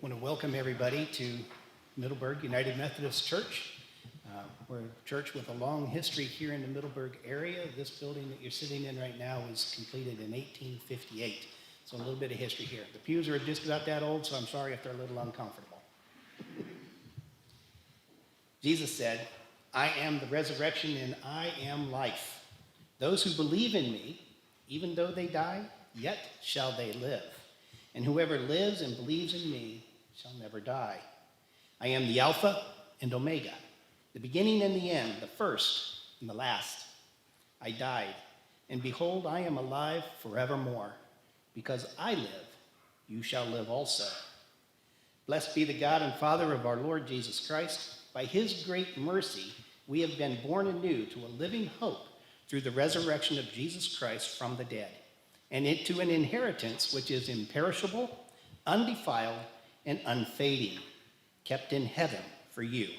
want to welcome everybody to Middleburg United Methodist Church. We're a church with a long history here in the Middleburg area. This building that you're sitting in right now was completed in 1858. So a little bit of history here. The pews are just about that old, so I'm sorry if they're a little uncomfortable. Jesus said, "I am the resurrection and I am life. Those who believe in me, even though they die, yet shall they live. And whoever lives and believes in me shall never die. I am the Alpha and Omega, the beginning and the end, the first and the last. I died, and behold, I am alive forevermore. Because I live, you shall live also. Blessed be the God and Father of our Lord Jesus Christ. By his great mercy, we have been born anew to a living hope through the resurrection of Jesus Christ from the dead, and into an inheritance which is imperishable, undefiled, and unfading, kept in heaven for you.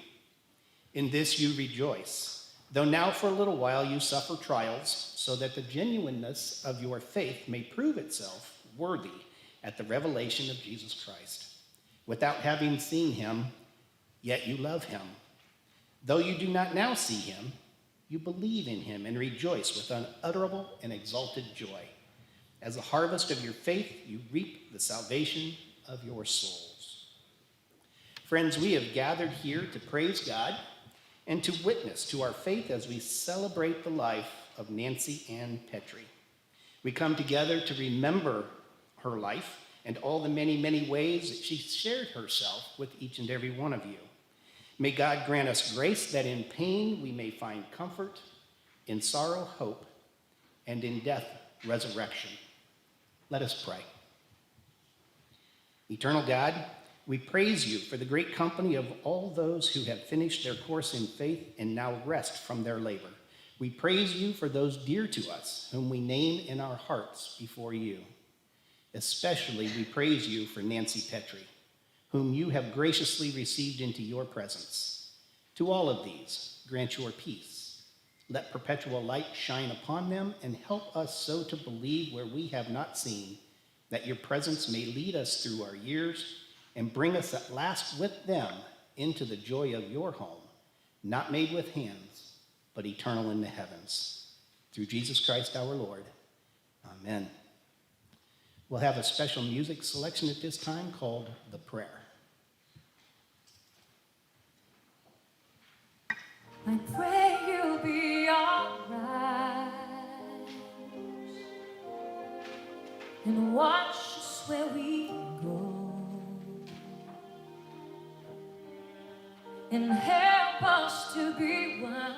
In this you rejoice, though now for a little while you suffer trials, so that the genuineness of your faith may prove itself worthy at the revelation of Jesus Christ. Without having seen him, yet you love him. Though you do not now see him, you believe in him and rejoice with unutterable and exalted joy. As the harvest of your faith, you reap the salvation of your souls." Friends, we have gathered here to praise God and to witness to our faith as we celebrate the life of Nanci and Petry. We come together to remember her life and all the many, many ways that she shared herself with each and every one of you. May God grant us grace that in pain we may find comfort, in sorrow, hope, and in death, resurrection. Let us pray. Eternal God, we praise you for the great company of all those who have finished their course in faith and now rest from their labor. We praise you for those dear to us, whom we name in our hearts before you. Especially we praise you for Nanci Petry, whom you have graciously received into your presence. To all of these, grant your peace. Let perpetual light shine upon them and help us so to believe where we have not seen, that your presence may lead us through our years and bring us at last with them into the joy of your home, not made with hands, but eternal in the heavens. Through Jesus Christ our Lord. Amen. We'll have a special music selection at this time called The Prayer. I pray you'll be alright and watch us where we go and help us to be wise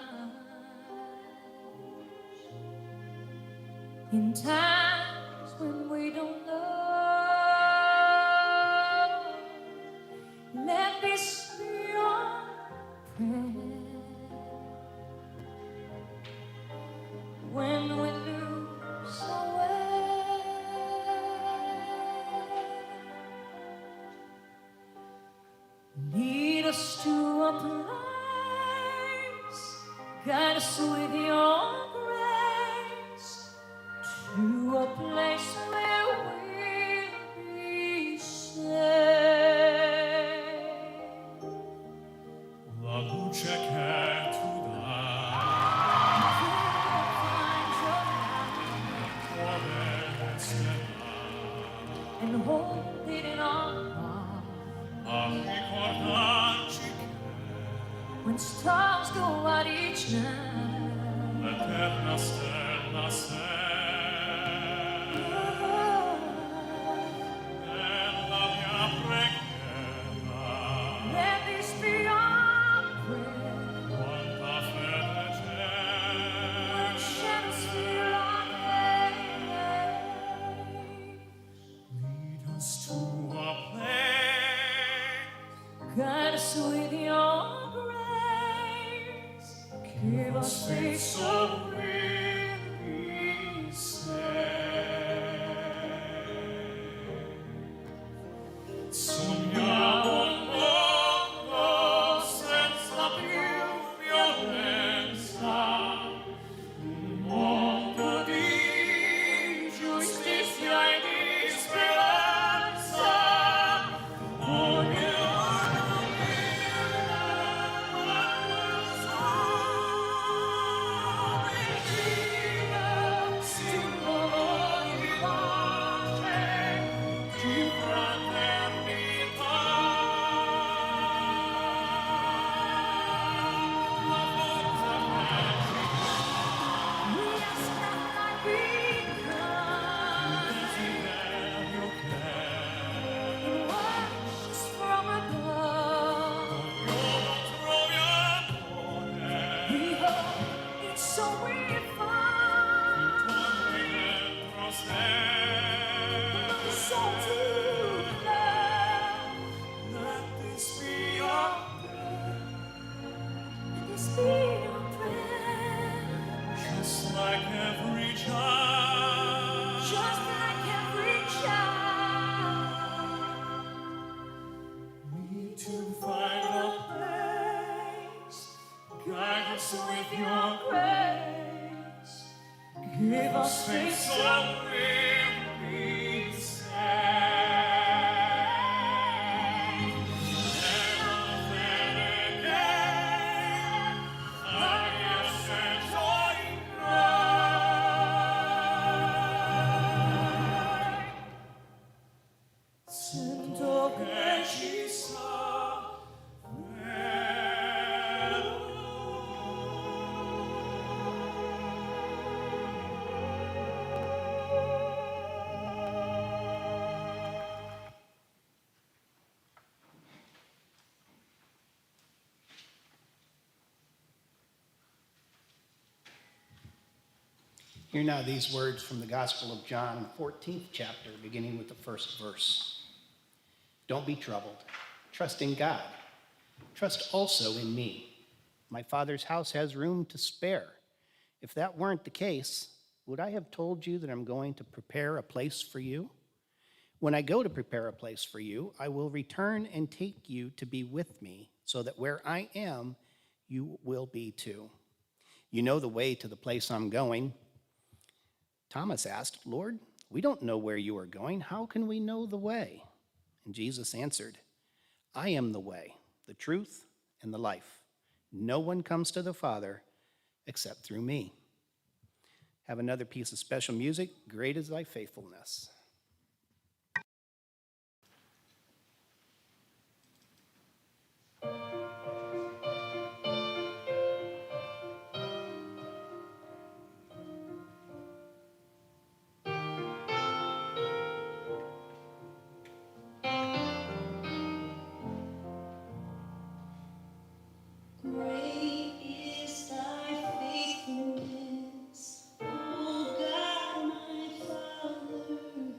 in times when we don't know. Let this be your prayer. When we lose our way, lead us to a place, guide us with your grace, to a place where we'll be safe. La luce che tu and hold it in our heart. a ricordarci che When stars go out each night, l'eterna stella sei nella mia preghiera. let this be our prayer. Quanta fede When c'è, shadows fill our days, lead us to a place, guide us with your grace. Give us faith so we'll be saved. Sogniamo un mondo senza più violenza, un mondo di giustizia e di speranza. us with your grace. Give us faith So to will be saved. Never again, happiness and joy bright. send of Hear now these words from the Gospel of John, 14th chapter, beginning with the first verse. Don't be troubled. Trust in God. Trust also in me. My Father's house has room to spare. If that weren't the case, would I have told you that I'm going to prepare a place for you? When I go to prepare a place for you, I will return and take you to be with me, so that where I am, you will be too. You know the way to the place I'm going. Thomas asked, Lord, we don't know where you are going. How can we know the way? And Jesus answered, I am the way, the truth, and the life. No one comes to the Father except through me. Have another piece of special music. Great is thy faithfulness. Great is thy faithfulness, O God, my Father.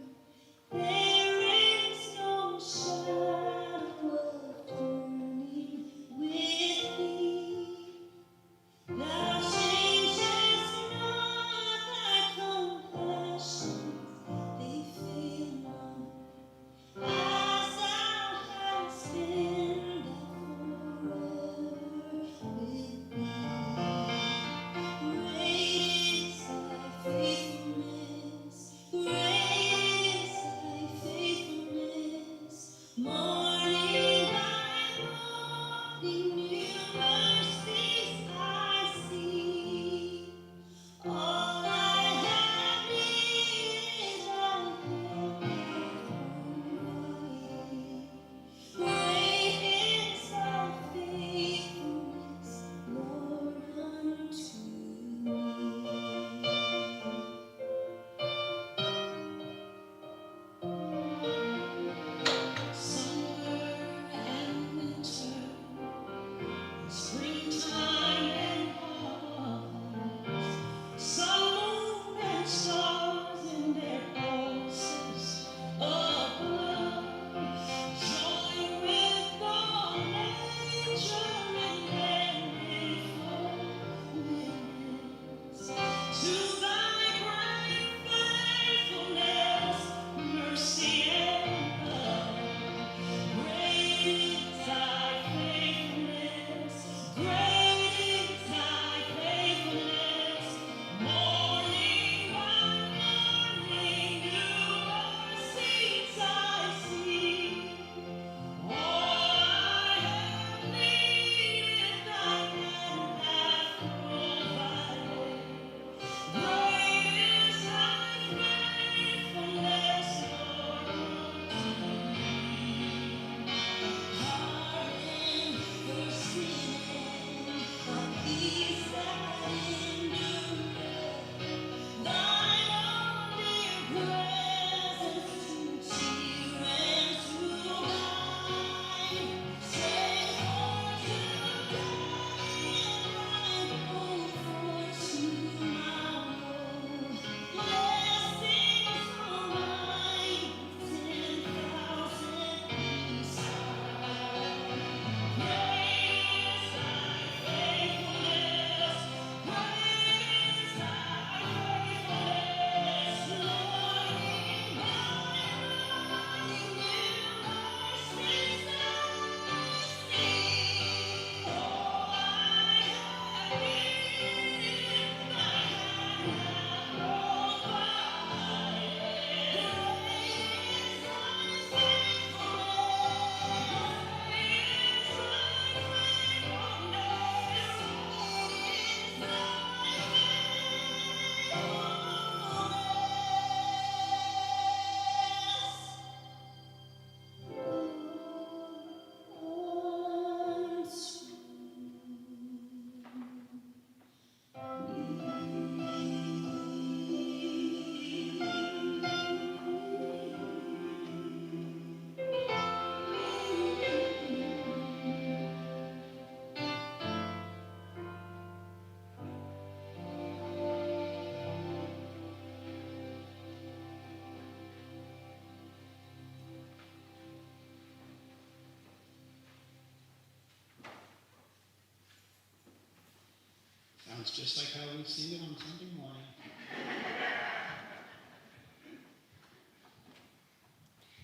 Sounds just like how we sing it on Sunday morning.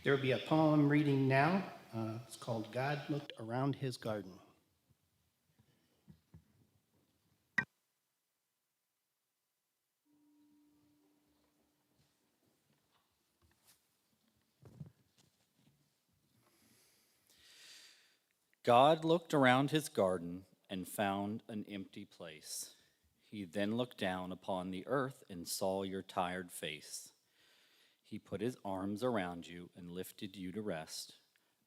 There will be a poem reading now. It's called God Looked Around His Garden. God looked around his garden and found an empty place. He then looked down upon the earth and saw your tired face. He put his arms around you and lifted you to rest.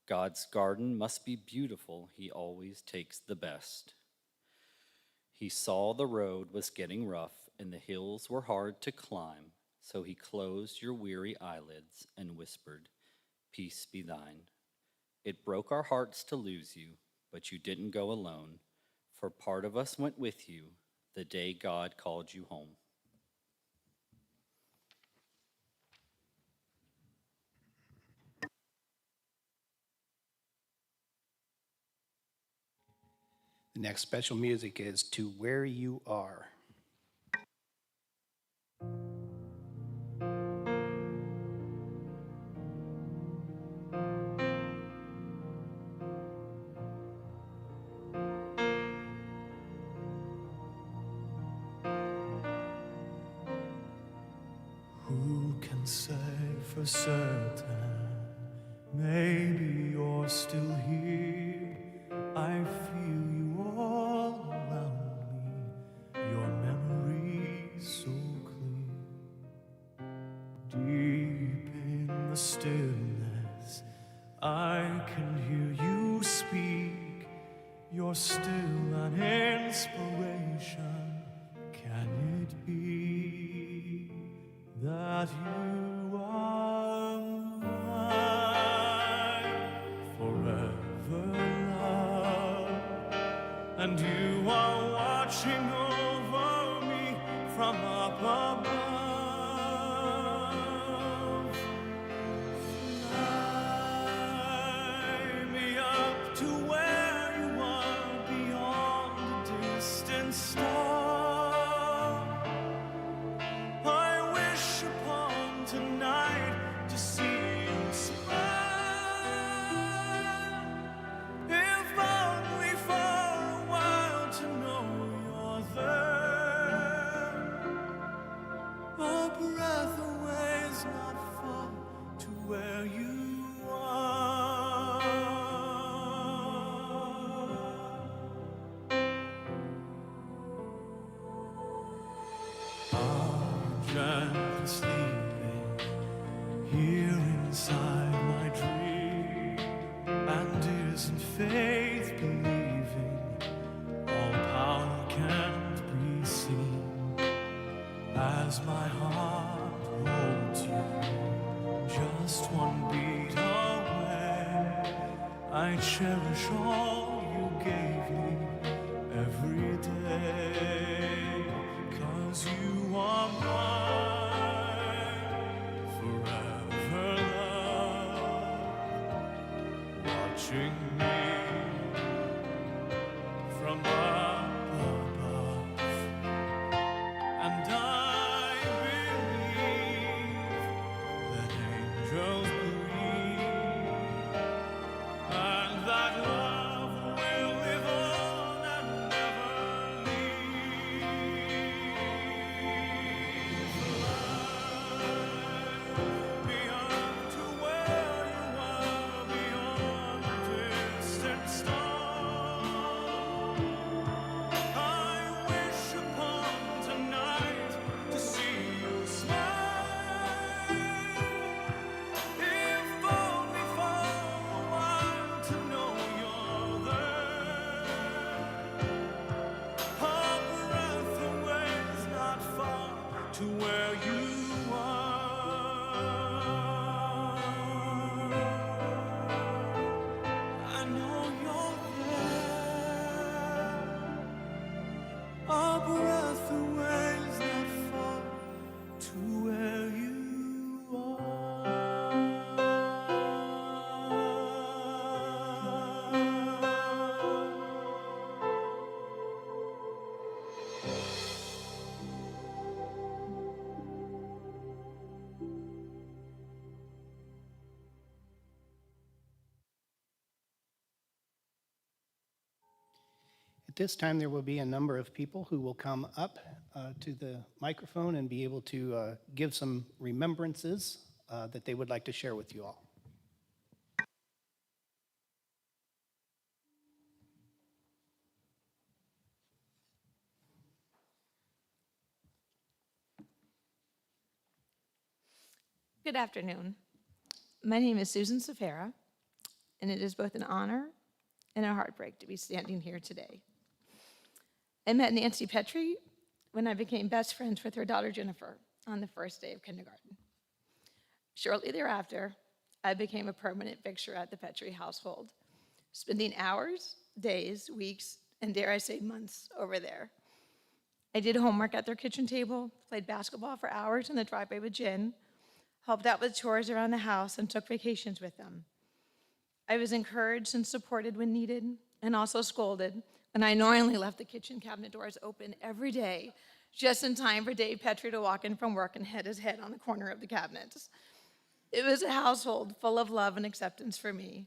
God's garden must be beautiful. He always takes the best. He saw the road was getting rough and the hills were hard to climb, so he closed your weary eyelids and whispered, "Peace be thine." It broke our hearts to lose you, but you didn't go alone, for part of us went with you the day God called you home. The next special music is To Where You Are. Who can say for certain? Maybe you're still here. I feel you all around me. Your memory so clear. Deep in the stillness, I can hear you speak. You're still an inspiration. Can it be that you are mine forever, love, and you are watching over me from up above? Fly me up to where you are beyond the distant star. I wish upon tonight to see you smile, if only for a while to know you're there. A breath away is not far to where you are. I'm gently sleeping here inside my dream, and isn't faith believing all power can't be seen? As my heart holds you just one beat away, I cherish all you gave me every day, 'cause you are mine forever, love, watching me from up above. And I believe that angels breathe, and that love At this time, there will be a number of people who will come up to the microphone and be able to give some remembrances that they would like to share with you all. Good afternoon. My name is Susan Safara, and it is both an honor and a heartbreak to be standing here today. I met Nanci Petry when I became best friends with her daughter Jennifer on the first day of kindergarten. Shortly thereafter, I became a permanent fixture at the Petry household, spending hours, days, weeks, and dare I say months over there. I did homework at their kitchen table, played basketball for hours in the driveway with Jen, helped out with chores around the house, and took vacations with them. I was encouraged and supported when needed, and also scolded when I knowingly left the kitchen cabinet doors open every day, just in time for Dave Petry to walk in from work and hit his head on the corner of the cabinets. It was a household full of love and acceptance for me.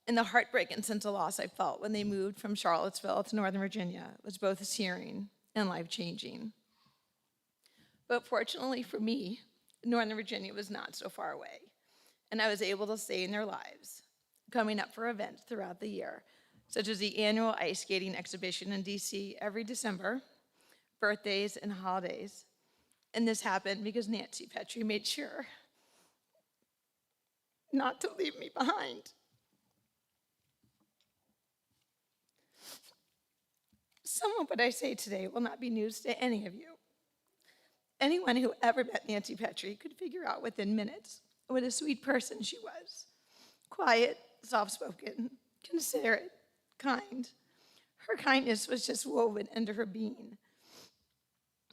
And the heartbreak and sense of loss I felt when they moved from Charlottesville to Northern Virginia was both searing and life-changing. But fortunately for me, Northern Virginia was not so far away, and I was able to stay in their lives, coming up for events throughout the year, such as the annual ice skating exhibition in DC every December, birthdays and holidays. And this happened because Nanci Petry made sure not to leave me behind. Some of what I say today will not be news to any of you. Anyone who ever met Nanci Petry could figure out within minutes what a sweet person she was. Quiet, soft-spoken, considerate, kind. Her kindness was just woven into her being.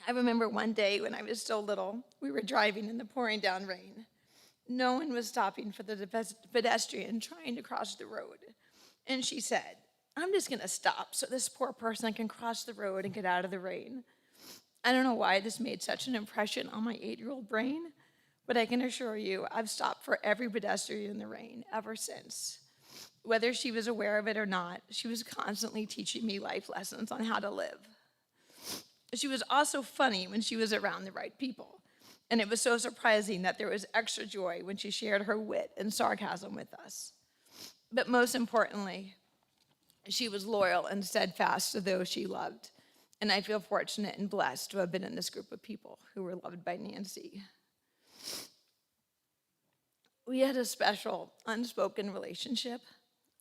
I remember one day when I was still little, we were driving in the pouring down rain. No one was stopping for the pedestrian trying to cross the road. And she said, "I'm just gonna stop so this poor person can cross the road and get out of the rain." I don't know why this made such an impression on my 8-year-old brain, but I can assure you I've stopped for every pedestrian in the rain ever since. Whether she was aware of it or not, she was constantly teaching me life lessons on how to live. She was also funny when she was around the right people, and it was so surprising that there was extra joy when she shared her wit and sarcasm with us. But most importantly, she was loyal and steadfast to those she loved. And I feel fortunate and blessed to have been in this group of people who were loved by Nanci. We had a special, unspoken relationship.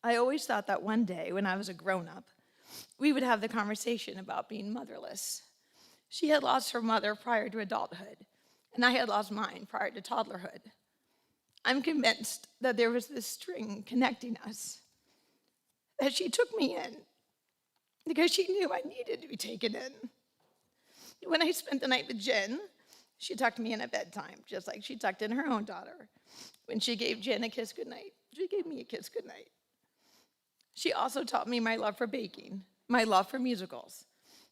I always thought that one day, when I was a grown-up, we would have the conversation about being motherless. She had lost her mother prior to adulthood, and I had lost mine prior to toddlerhood. I'm convinced that there was this string connecting us, that she took me in because she knew I needed to be taken in. When I spent the night with Jen, she tucked me in at bedtime, just like she tucked in her own daughter. When she gave Jen a kiss goodnight, she gave me a kiss goodnight. She also taught me my love for baking, my love for musicals,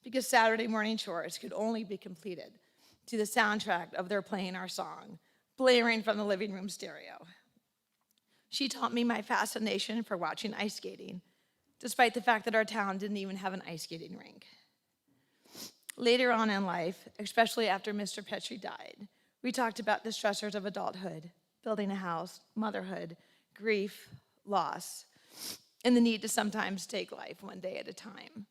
because Saturday morning chores could only be completed to the soundtrack of their playing our song, blaring from the living room stereo. She taught me my fascination for watching ice skating, despite the fact that our town didn't even have an ice skating rink. Later on in life, especially after Mr. Petry died, we talked about the stressors of adulthood, building a house, motherhood, grief, loss, and the need to sometimes take life one day at a time.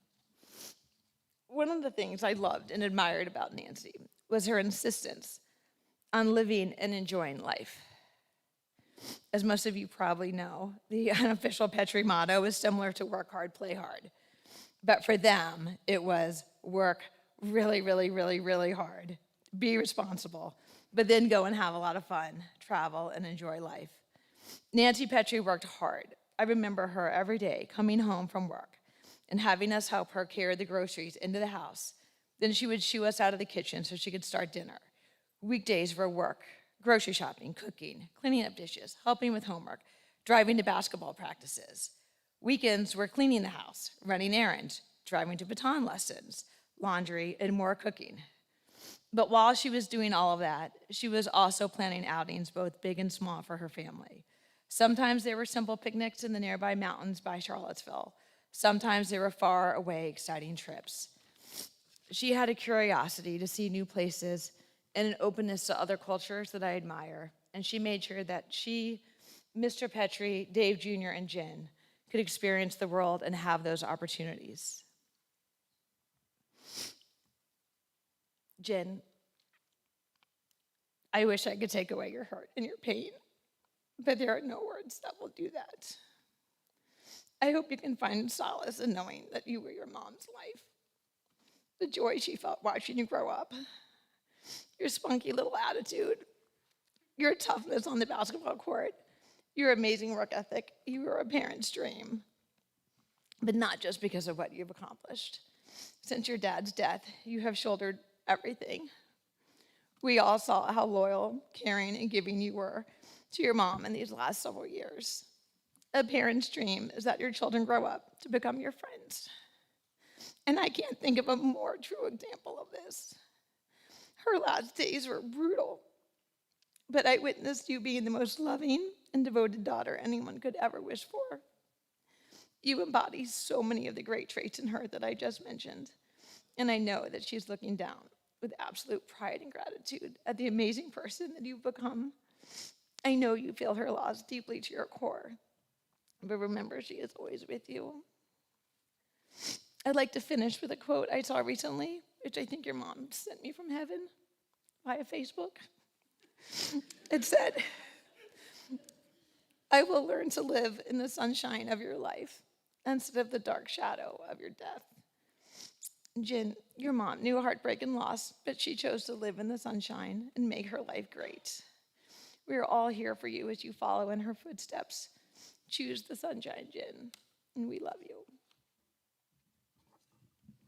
One of the things I loved and admired about Nanci was her insistence on living and enjoying life. As most of you probably know, the unofficial Petry motto is similar to work hard, play hard. But for them, it was work really, really, really, really hard, be responsible, but then go and have a lot of fun, travel, and enjoy life. Nanci Petry worked hard. I remember her every day coming home from work and having us help her carry the groceries into the house. Then she would shoo us out of the kitchen so she could start dinner. Weekdays were work, grocery shopping, cooking, cleaning up dishes, helping with homework, driving to basketball practices. Weekends were cleaning the house, running errands, driving to baton lessons, laundry, and more cooking. But while she was doing all of that, she was also planning outings, both big and small, for her family. Sometimes they were simple picnics in the nearby mountains by Charlottesville. Sometimes they were far away, exciting trips. She had a curiosity to see new places and an openness to other cultures that I admire. And she made sure that she, Mr. Petry, Dave Jr., and Jen could experience the world and have those opportunities. Jen, I wish I could take away your hurt and your pain, but there are no words that will do that. I hope you can find solace in knowing that you were your mom's life. The joy she felt watching you grow up, your spunky little attitude, your toughness on the basketball court, your amazing work ethic. You were a parent's dream, but not just because of what you've accomplished. Since your dad's death, you have shouldered everything. We all saw how loyal, caring, and giving you were to your mom in these last several years. A parent's dream is that your children grow up to become your friends. And I can't think of a more true example of this. Her last days were brutal, but I witnessed you being the most loving and devoted daughter anyone could ever wish for. You embody so many of the great traits in her that I just mentioned, and I know that she's looking down with absolute pride and gratitude at the amazing person that you've become. I know you feel her loss deeply to your core, but remember, she is always with you. I'd like to finish with a quote I saw recently, which I think your mom sent me from heaven via Facebook. It said, "I will learn to live in the sunshine of your life instead of the dark shadow of your death." Jen, your mom knew heartbreak and loss, but she chose to live in the sunshine and make her life great. We are all here for you as you follow in her footsteps. Choose the sunshine, Jen, and we love you.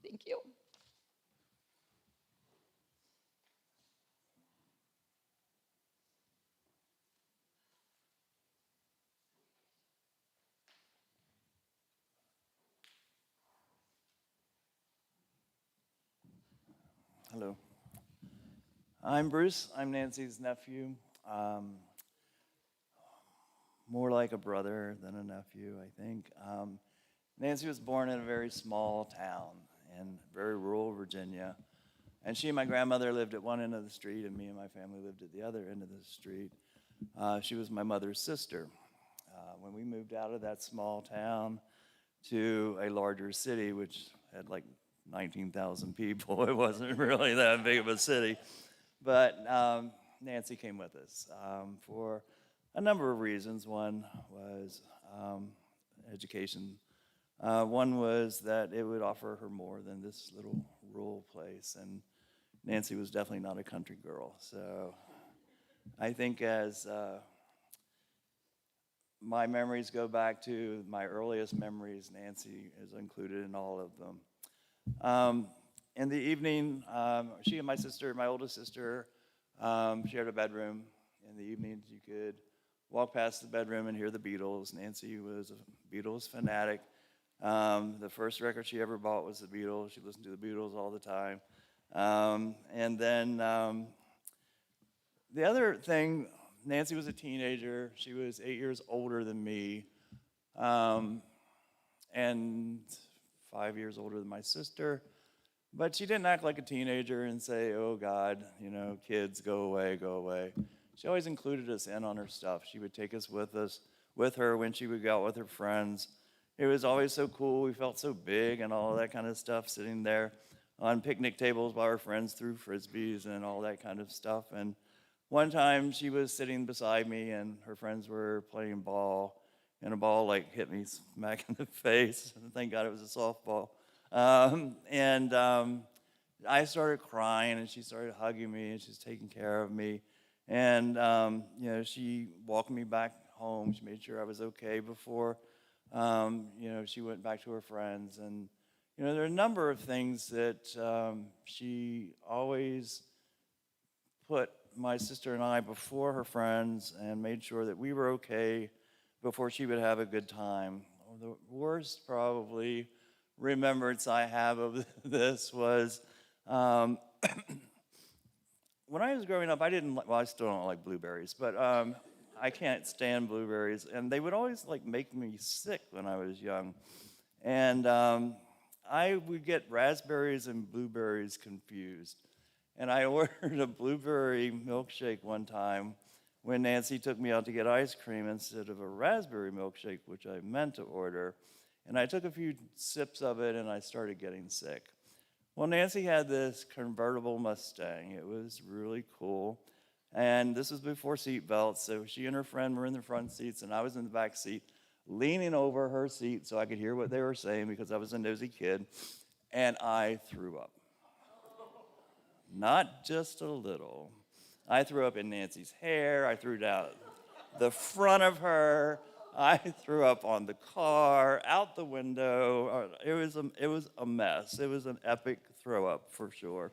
Thank you. Hello. I'm Bruce. I'm Nancy's nephew. More like a brother than a nephew, I think. Nancy was born in a very small town in very rural Virginia. And she and my grandmother lived at one end of the street, and me and my family lived at the other end of the street. She was my mother's sister. When we moved out of that small town to a larger city, which had like 19,000 people, it wasn't really that big of a city. But Nancy came with us for a number of reasons. One was education. One was that it would offer her more than this little rural place. And Nancy was definitely not a country girl. So I think as my memories go back to my earliest memories, Nancy is included in all of them. In the evening, she and my sister, my oldest sister, shared a bedroom. In the evenings, you could walk past the bedroom and hear the Beatles. Nancy was a Beatles fanatic. The first record she ever bought was the Beatles. She listened to the Beatles all the time. And then the other thing, Nancy was a teenager. She was 8 years older than me, and 5 years older than my sister. But she didn't act like a teenager and say, "Oh God, you know, kids, go away, go away." She always included us in on her stuff. She would take us with her when she would go out with her friends. It was always so cool. We felt so big and all of that kind of stuff, sitting there on picnic tables while our friends threw frisbees and all that kind of stuff. And one time she was sitting beside me and her friends were playing ball, and a ball like hit me smack in the face. Thank God it was a softball. I started crying, and she started hugging me, and she's taking care of me. And she walked me back home. She made sure I was okay before she went back to her friends. And there are a number of things that she always put my sister and I before her friends and made sure that we were okay before she would have a good time. The worst probably remembrance I have of this was when I was growing up, I still don't like blueberries, but I can't stand blueberries, and they would always make me sick when I was young. And I would get raspberries and blueberries confused. And I ordered a blueberry milkshake one time when Nanci took me out to get ice cream instead of a raspberry milkshake, which I meant to order. And I took a few sips of it and I started getting sick. Well, Nanci had this convertible Mustang. It was really cool. And this was before seat belts, so she and her friend were in the front seats, and I was in the back seat, leaning over her seat so I could hear what they were saying because I was a nosy kid, and I threw up. Not just a little. I threw up in Nanci's hair. I threw down the front of her. I threw up on the car, out the window. It was a mess. It was an epic throw up for sure.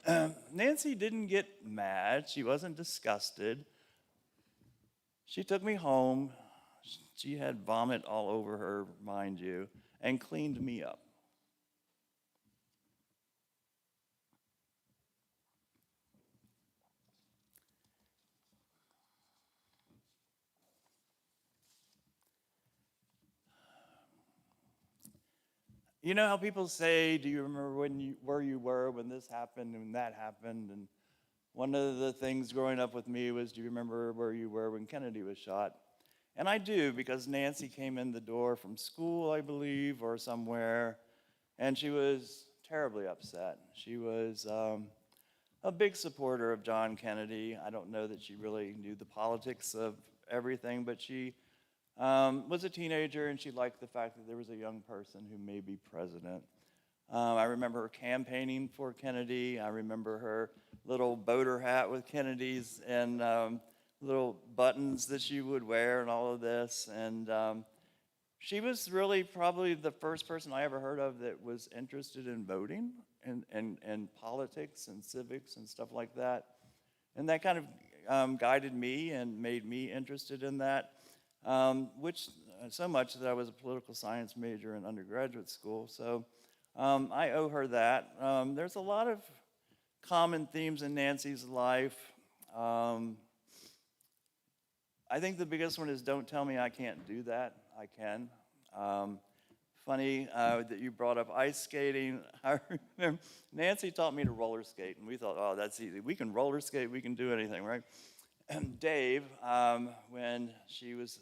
Nanci didn't get mad. She wasn't disgusted. She took me home. She had vomit all over her, mind you, and cleaned me up. You know how people say, do you remember where you were when this happened and that happened? And one of the things growing up with me was, do you remember where you were when Kennedy was shot? And I do, because Nanci came in the door from school, I believe, or somewhere, and she was terribly upset. She was a big supporter of John Kennedy. I don't know that she really knew the politics of everything, but she was a teenager, and she liked the fact that there was a young person who may be president. I remember her campaigning for Kennedy. I remember her little boater hat with Kennedy's and little buttons that she would wear and all of this. And she was really probably the first person I ever heard of that was interested in voting and politics and civics and stuff like that. And that kind of guided me and made me interested in that. Which so much that I was a political science major in undergraduate school. So I owe her that. There's a lot of common themes in Nanci's life. I think the biggest one is don't tell me I can't do that. I can. Funny that you brought up ice skating. I remember Nanci taught me to roller skate, and we thought, oh, that's easy. We can roller skate, we can do anything, right? And Dave, when she was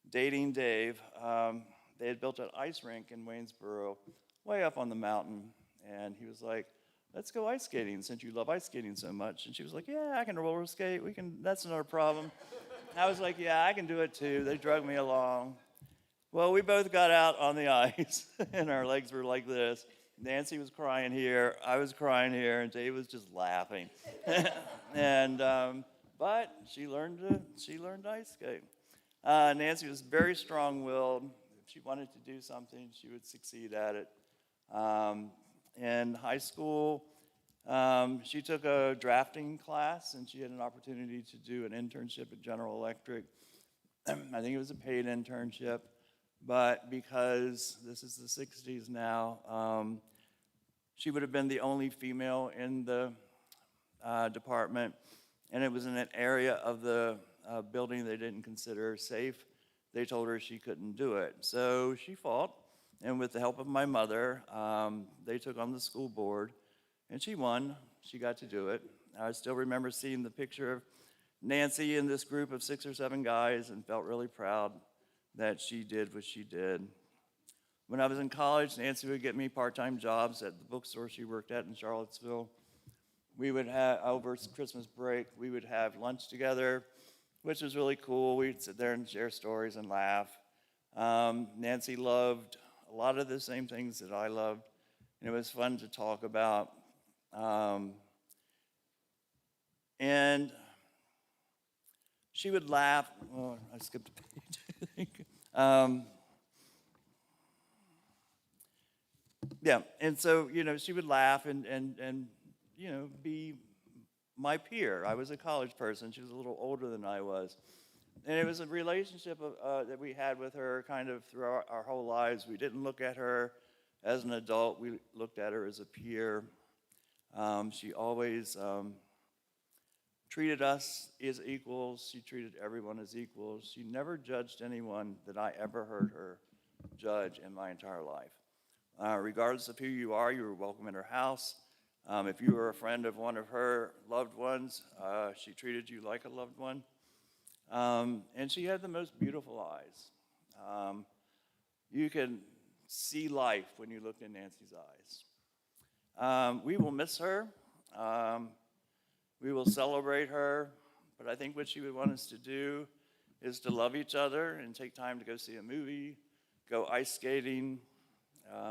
dating Dave, they had built an ice rink in Waynesboro, way up on the mountain, and he was like, let's go ice skating since you love ice skating so much. And she was like, yeah, I can roller skate, that's not a problem. I was like, yeah, I can do it too. They drug me along. Well, we both got out on the ice, and our legs were like this. Nanci was crying here, I was crying here, and Dave was just laughing. And but she learned ice skate. Nanci was very strong-willed. If she wanted to do something, she would succeed at it. In high school, she took a drafting class, and she had an opportunity to do an internship at General Electric. I think it was a paid internship, but because this is the 60s now, she would have been the only female in the department, and it was in an area of the building they didn't consider safe. They told her she couldn't do it. So she fought, and with the help of my mother, they took on the school board, and she won. She got to do it. I still remember seeing the picture of Nanci in this group of 6 or 7 guys and felt really proud that she did what she did. When I was in college, Nanci would get me part-time jobs at the bookstore she worked at in Charlottesville. We would have, over Christmas break, we would have lunch together, which was really cool. We'd sit there and share stories and laugh. Nanci loved a lot of the same things that I loved, and it was fun to talk about. And she would laugh. Oh, I skipped a page, I think. Yeah, and so, she would laugh and be my peer. I was a college person. She was a little older than I was. And it was a relationship that we had with her kind of throughout our whole lives. We didn't look at her as an adult. We looked at her as a peer. She always treated us as equals. She treated everyone as equals. She never judged anyone that I ever heard her judge in my entire life. Regardless of who you are welcome in her house. If you were a friend of one of her loved ones, she treated you like a loved one. And she had the most beautiful eyes. You can see life when you look in Nanci's eyes. We will miss her. We will celebrate her. But I think what she would want us to do is to love each other and take time to go see a movie, go ice skating,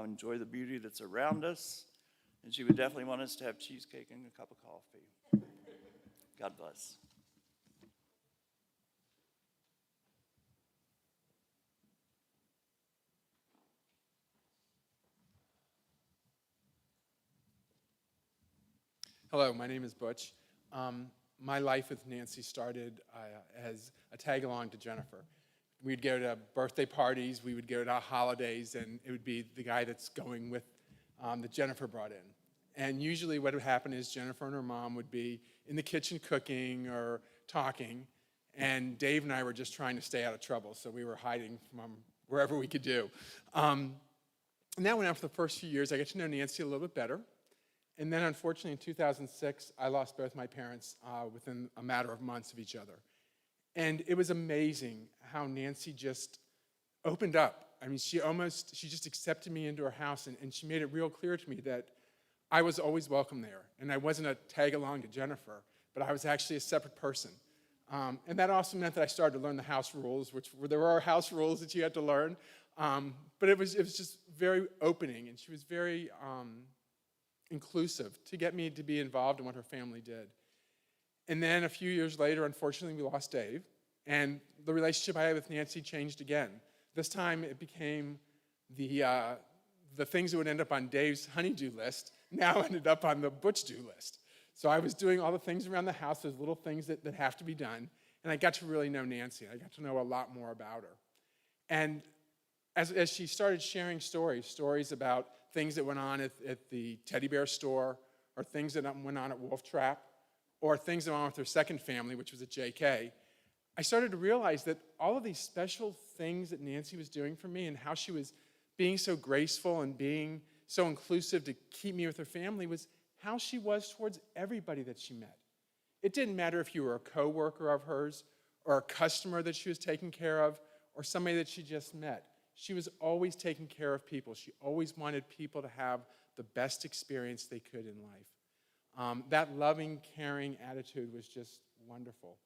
enjoy the beauty that's around us. And she would definitely want us to have cheesecake and a cup of coffee. God bless. Hello, my name is Butch. My life with Nanci started as a tag-along to Jennifer. We'd go to birthday parties, we would go to holidays, and it would be the guy that's going with that Jennifer brought in. And usually what would happen is Jennifer and her mom would be in the kitchen cooking or talking, and Dave and I were just trying to stay out of trouble, so we were hiding from wherever we could do. And that went on for the first few years. I got to know Nanci a little bit better. And then, unfortunately, in 2006, I lost both my parents within a matter of months of each other. And it was amazing how Nanci just opened up. I mean, she just accepted me into her house, and she made it real clear to me that I was always welcome there. And I wasn't a tag-along to Jennifer, but I was actually a separate person. And that also meant that I started to learn the house rules, there were house rules that you had to learn. But it was just very opening, and she was very inclusive to get me to be involved in what her family did. And then a few years later, unfortunately, we lost Dave, and the relationship I had with Nanci changed again. This time it became the things that would end up on Dave's honey-do list now ended up on the butch-do list. So I was doing all the things around the house, those little things that have to be done, and I got to really know Nanci. I got to know a lot more about her. And as she started sharing stories about things that went on at the teddy bear store, or things that went on at Wolf Trap, or things that went on with her second family, which was at JK, I started to realize that all of these special things that Nanci was doing for me and how she was being so graceful and being so inclusive to keep me with her family was how she was towards everybody that she met. It didn't matter if you were a coworker of hers, or a customer that she was taking care of, or somebody that she just met. She was always taking care of people. She always wanted people to have the best experience they could in life. That loving, caring attitude was just wonderful.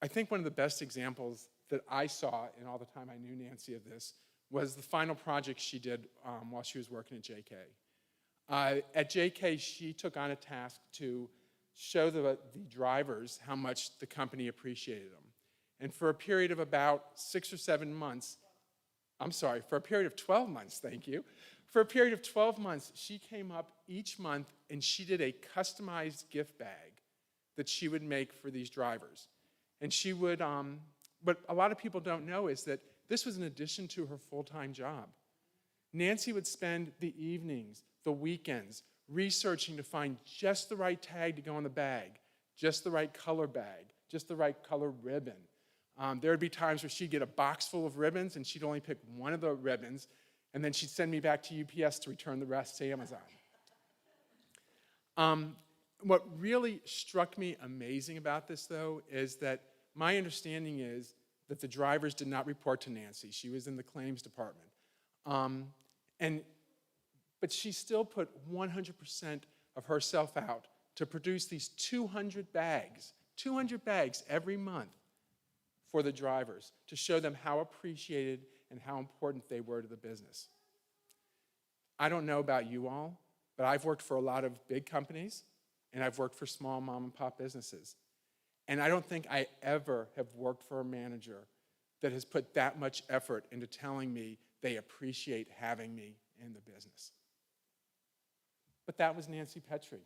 I think one of the best examples that I saw in all the time I knew Nanci of this was the final project she did while she was working at JK. At JK, she took on a task to show the drivers how much the company appreciated them. And for a period of about 6 or 7 months, for a period of 12 months, thank you. For a period of 12 months, she came up each month and she did a customized gift bag that she would make for these drivers. And she would, what a lot of people don't know is that this was in addition to her full-time job. Nanci would spend the evenings, the weekends, researching to find just the right tag to go on the bag, just the right color bag, just the right color ribbon. There would be times where she'd get a box full of ribbons and she'd only pick one of the ribbons, and then she'd send me back to UPS to return the rest to Amazon. What really struck me amazing about this, though, is that my understanding is that the drivers did not report to Nanci. She was in the claims department. But she still put 100% of herself out to produce these 200 bags every month for the drivers, to show them how appreciated and how important they were to the business. I don't know about you all, but I've worked for a lot of big companies, and I've worked for small mom and pop businesses. And I don't think I ever have worked for a manager that has put that much effort into telling me they appreciate having me in the business. But that was Nanci Petry.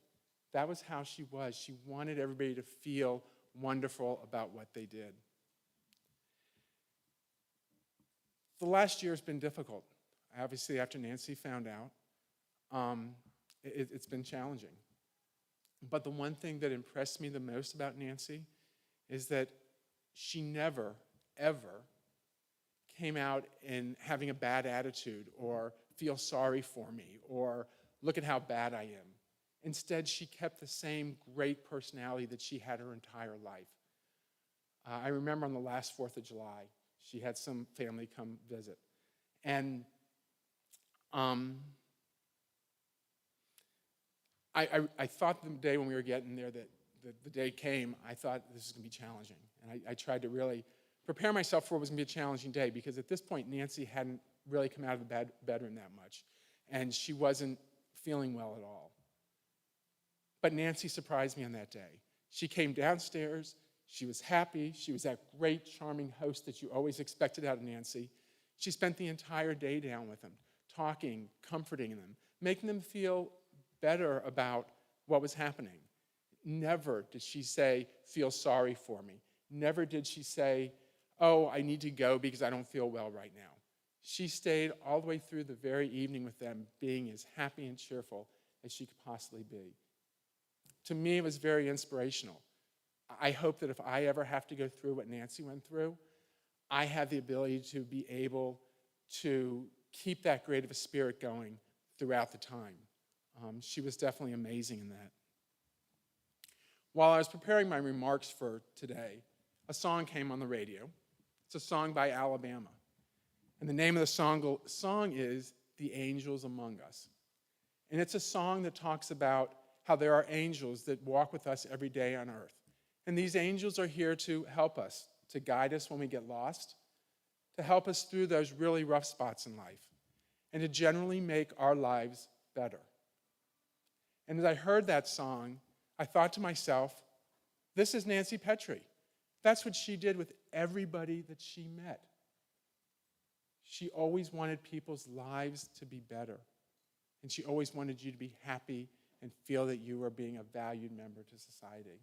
That was how she was. She wanted everybody to feel wonderful about what they did. The last year has been difficult. Obviously, after Nanci found out, it's been challenging. But the one thing that impressed me the most about Nanci is that she never, ever came out in having a bad attitude or feel sorry for me or look at how bad I am. Instead, she kept the same great personality that she had her entire life. I remember on the last 4th of July, she had some family come visit. And I thought the day when we were getting there that the day came, I thought this is going to be challenging. And I tried to really prepare myself for what was going to be a challenging day, because at this point, Nanci hadn't really come out of the bedroom that much. And she wasn't feeling well at all. But Nanci surprised me on that day. She came downstairs. She was happy. She was that great, charming host that you always expected out of Nanci. She spent the entire day down with them, talking, comforting them, making them feel better about what was happening. Never did she say, feel sorry for me. Never did she say, oh, I need to go because I don't feel well right now. She stayed all the way through the very evening with them, being as happy and cheerful as she could possibly be. To me, it was very inspirational. I hope that if I ever have to go through what Nanci went through, I have the ability to be able to keep that great of a spirit going throughout the time. She was definitely amazing in that. While I was preparing my remarks for today, a song came on the radio. It's a song by Alabama. And the name of the song is The Angels Among Us. And it's a song that talks about how there are angels that walk with us every day on earth. And these angels are here to help us, to guide us when we get lost, to help us through those really rough spots in life, and to generally make our lives better. And as I heard that song, I thought to myself, this is Nanci Petry. That's what she did with everybody that she met. She always wanted people's lives to be better. And she always wanted you to be happy and feel that you were being a valued member to society.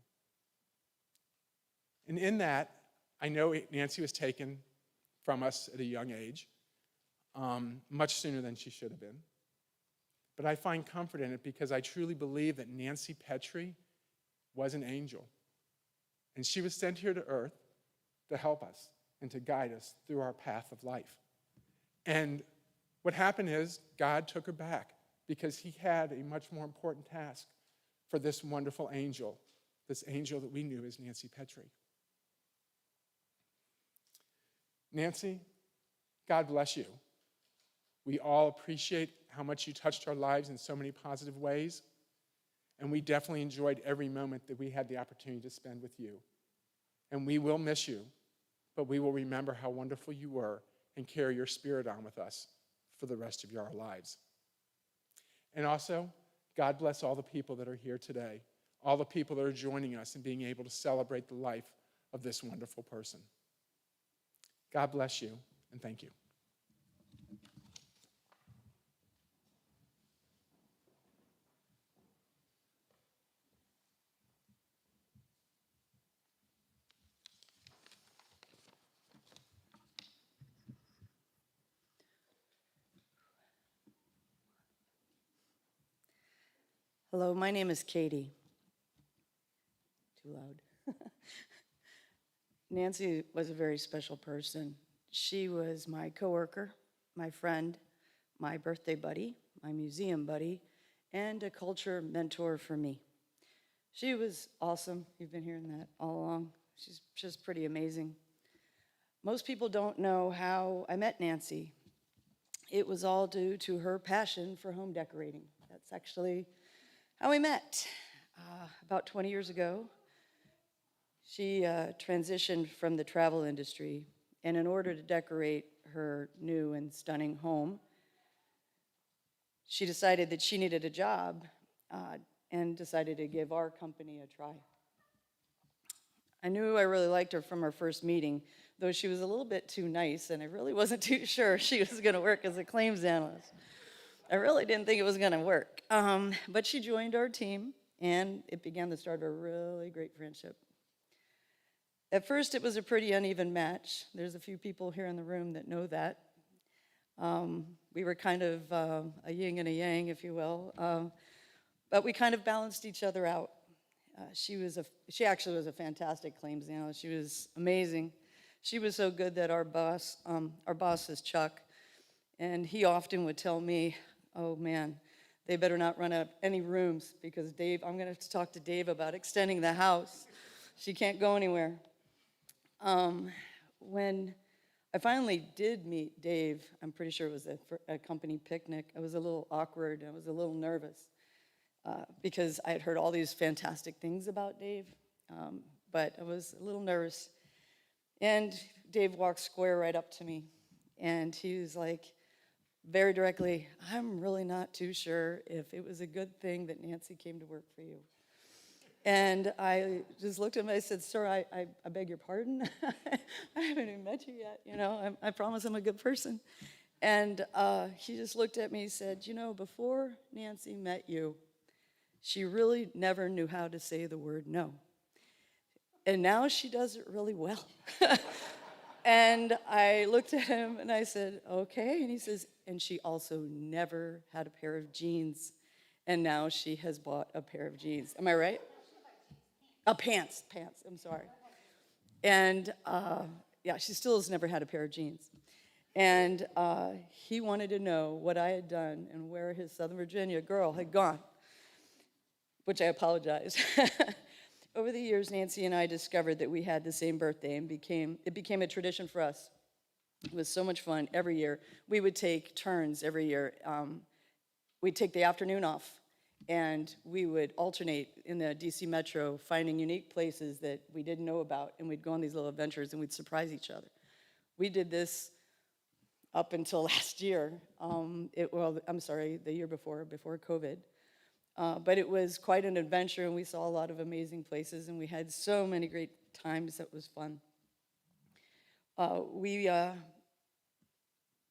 And in that, I know Nanci was taken from us at a young age, much sooner than she should have been. But I find comfort in it because I truly believe that Nanci Petry was an angel. And she was sent here to earth to help us and to guide us through our path of life. And what happened is God took her back because he had a much more important task for this wonderful angel, this angel that we knew as Nanci Petry. Nanci, God bless you. We all appreciate how much you touched our lives in so many positive ways, and we definitely enjoyed every moment that we had the opportunity to spend with you. And we will miss you, but we will remember how wonderful you were and carry your spirit on with us for the rest of our lives. And also, God bless all the people that are here today, all the people that are joining us and being able to celebrate the life of this wonderful person. God bless you, and thank you. Hello, my name is Katie. Too loud. Nanci was a very special person. She was my coworker, my friend, my birthday buddy, my museum buddy, and a culture mentor for me. She was awesome. You've been hearing that all along. She's just pretty amazing. Most people don't know how I met Nanci. It was all due to her passion for home decorating. That's actually how we met. About 20 years ago, she transitioned from the travel industry, and in order to decorate her new and stunning home, she decided that she needed a job and decided to give our company a try. I knew I really liked her from our first meeting, though she was a little bit too nice, and I really wasn't too sure she was going to work as a claims analyst. I really didn't think it was going to work. But she joined our team, and it began the start of a really great friendship. At first, it was a pretty uneven match. There's a few people here in the room that know that. We were kind of a yin and a yang, if you will. But we kind of balanced each other out. She actually was a fantastic claims analyst. She was amazing. She was so good that our boss is Chuck, and he often would tell me, oh man, they better not run out of any rooms because Dave, I'm gonna have to talk to Dave about extending the house. She can't go anywhere. When I finally did meet Dave, I'm pretty sure it was a company picnic, I was a little awkward, I was a little nervous because I had heard all these fantastic things about Dave, but I was a little nervous. And Dave walked square right up to me, and he was like, very directly, I'm really not too sure if it was a good thing that Nanci came to work for you. And I just looked at him and I said, sir, I beg your pardon. I haven't even met you yet, you know, I promise I'm a good person. And he just looked at me and said, you know, before Nanci met you, she really never knew how to say the word no. And now she does it really well. And I looked at him and I said, okay. And he says, and she also never had a pair of jeans. And now she has bought a pair of jeans. Am I right? Pants, I'm sorry. And yeah, she still has never had a pair of jeans. And he wanted to know what I had done and where his Southern Virginia girl had gone, which I apologize. Over the years, Nanci and I discovered that we had the same birthday, and it became a tradition for us. It was so much fun every year. We would take turns every year. We'd take the afternoon off, and we would alternate in the DC Metro, finding unique places that we didn't know about, and we'd go on these little adventures, and we'd surprise each other. We did this up until last year. I'm sorry, the year before COVID. But it was quite an adventure, and we saw a lot of amazing places, and we had so many great times. That was fun.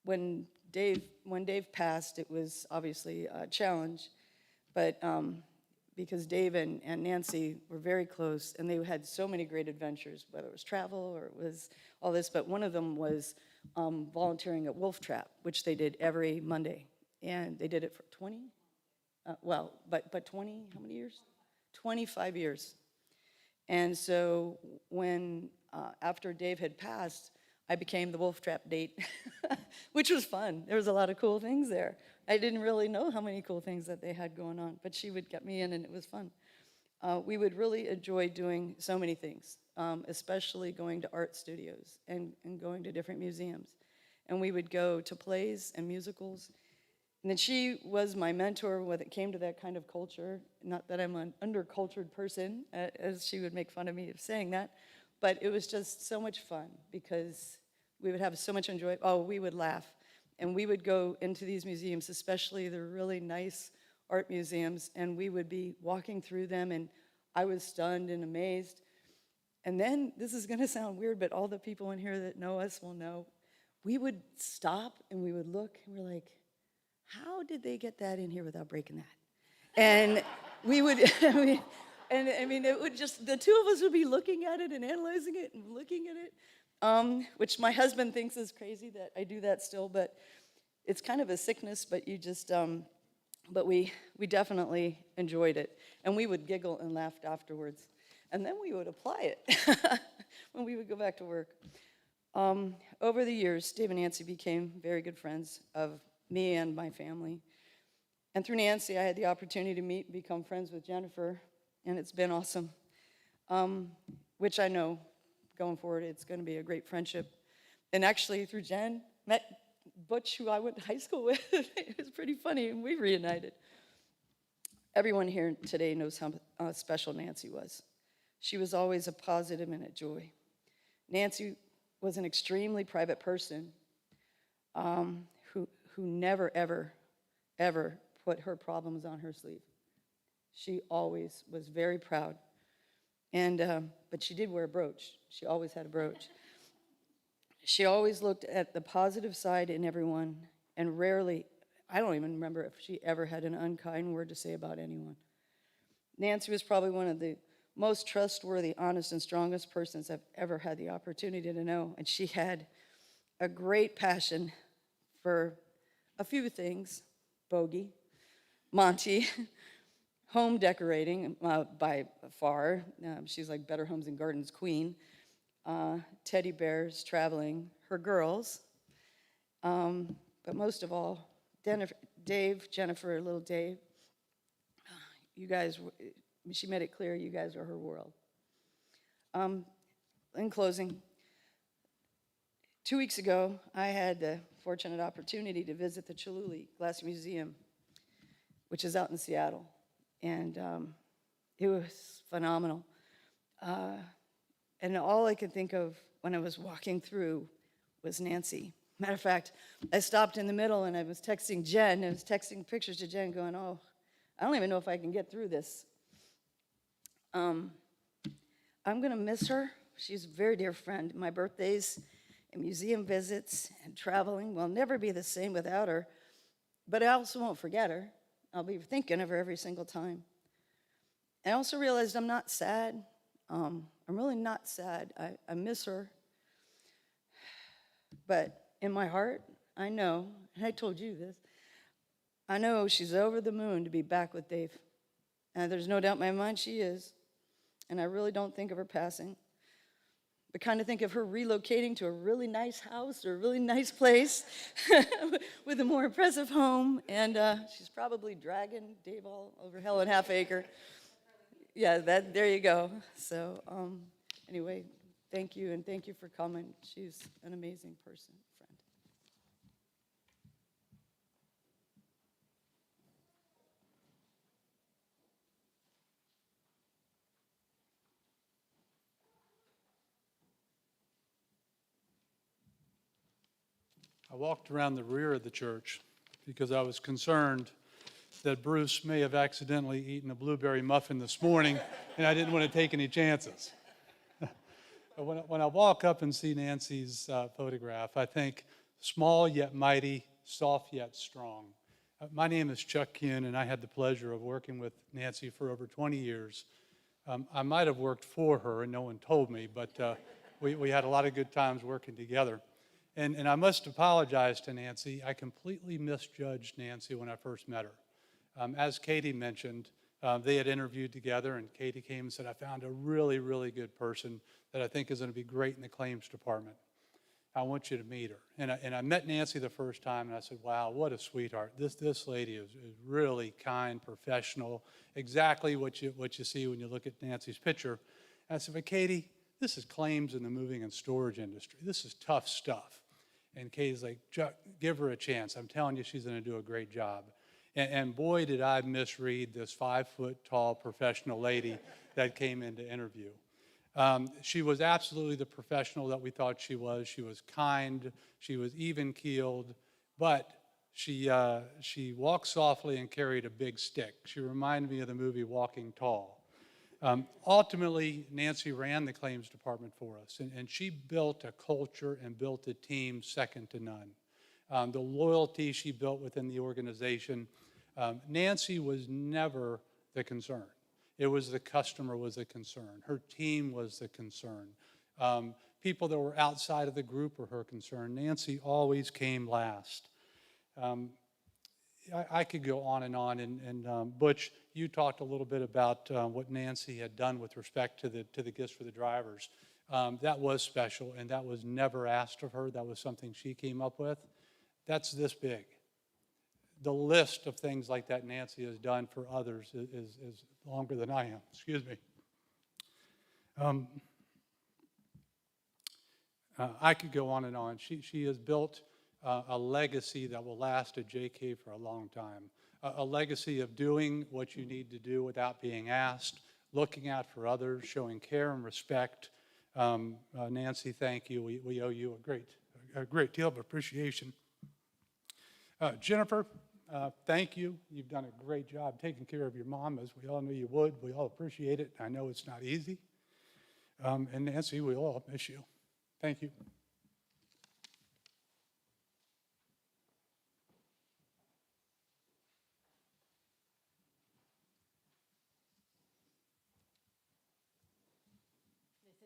When Dave passed, it was obviously a challenge, but because Dave and Nanci were very close, and they had so many great adventures, whether it was travel or it was all this, but one of them was volunteering at Wolf Trap, which they did every Monday, and they did it for 20? But 20, how many years? 25 years. And so when, after Dave had passed, I became the Wolf Trap date, which was fun. There was a lot of cool things there. I didn't really know how many cool things that they had going on, but she would get me in and it was fun. We would really enjoy doing so many things, especially going to art studios and going to different museums. And we would go to plays and musicals. And then she was my mentor when it came to that kind of culture. Not that I'm an undercultured person, as she would make fun of me of saying that, but it was just so much fun because we would have so much enjoyment. Oh, we would laugh. And we would go into these museums, especially the really nice art museums, and we would be walking through them, and I was stunned and amazed. And then, this is gonna sound weird, but all the people in here that know us will know, we would stop and we would look, and we're like, how did they get that in here without breaking that? And we would, it would just, the two of us would be looking at it and analyzing it and looking at it, which my husband thinks is crazy that I do that still, but it's kind of a sickness, but you just, but we definitely enjoyed it. And we would giggle and laugh afterwards. And then we would apply it when we would go back to work. Over the years, Dave and Nanci became very good friends of me and my family. And through Nanci, I had the opportunity to meet and become friends with Jennifer, and it's been awesome, which I know going forward, it's going to be a great friendship. And actually, through Jen, met Butch, who I went to high school with. It was pretty funny, and we reunited. Everyone here today knows how special Nanci was. She was always a positive and a joy. Nanci was an extremely private person who never, ever, ever put her problems on her sleeve. She always was very proud. And, but she did wear a brooch. She always had a brooch. She always looked at the positive side in everyone, and rarely, I don't even remember if she ever had an unkind word to say about anyone. Nanci was probably one of the most trustworthy, honest, and strongest persons I've ever had the opportunity to know. And she had a great passion for a few things: bogey, Monty, home decorating by far. She's like Better Homes and Gardens queen. teddy bears traveling, her girls. But most of all, Dave, Jennifer, little Dave, you guys, she made it clear you guys are her world. In closing, 2 weeks ago, I had the fortunate opportunity to visit the Chihuly Glass Museum, which is out in Seattle, and it was phenomenal. And all I could think of when I was walking through was Nanci. Matter of fact, I stopped in the middle and I was texting Jen. I was texting pictures to Jen going, oh, I don't even know if I can get through this. I'm going to miss her. She's a very dear friend. My birthdays and museum visits and traveling will never be the same without her. But I also won't forget her. I'll be thinking of her every single time. I also realized I'm not sad. I'm really not sad. I miss her. But in my heart, I know, and I told you this, I know she's over the moon to be back with Dave. And there's no doubt in my mind she is. And I really don't think of her passing, but kind of think of her relocating to a really nice house or a really nice place with a more impressive home. And she's probably dragging Dave all over hell and half acre. Yeah, there you go. So anyway, thank you, and thank you for coming. She's an amazing person, friend. I walked around the rear of the church because I was concerned that Bruce may have accidentally eaten a blueberry muffin this morning, and I didn't want to take any chances. But when I walk up and see Nanci's photograph, I think small yet mighty, soft yet strong. My name is Chuck Kuhn, and I had the pleasure of working with Nanci for over 20 years. I might have worked for her, and no one told me, but we had a lot of good times working together. And I must apologize to Nanci. I completely misjudged Nanci when I first met her. As Katie mentioned, they had interviewed together, and Katie came and said, I found a really, really good person that I think is going to be great in the claims department. I want you to meet her. And I met Nanci the first time, and I said, wow, what a sweetheart. This lady is really kind, professional, exactly what you see when you look at Nanci's picture. And I said, but Katie, this is claims in the moving and storage industry. This is tough stuff. And Katie's like, Chuck, give her a chance. I'm telling you, she's going to do a great job. And boy, did I misread this 5-foot-tall professional lady that came in to interview. She was absolutely the professional that we thought she was. She was kind. She was even-keeled. But she walked softly and carried a big stick. She reminded me of the movie Walking Tall. Ultimately, Nanci ran the claims department for us, and she built a culture and built a team second to none. The loyalty she built within the organization, Nanci was never the concern. It was the customer was the concern. Her team was the concern. People that were outside of the group were her concern. Nanci always came last. I could go on, and Butch, you talked a little bit about what Nanci had done with respect to the gifts for the drivers. That was special, and that was never asked of her. That was something she came up with. That's this big. The list of things like that Nanci has done for others is longer than I am. Excuse me. I could go on and on. She has built a legacy that will last at JK for a long time. A legacy of doing what you need to do without being asked, looking out for others, showing care and respect. Nanci, thank you. We owe you a great deal of appreciation. Jennifer, thank you. You've done a great job taking care of your mom, as we all knew you would. We all appreciate it. I know it's not easy. And Nanci, we all miss you. Thank you.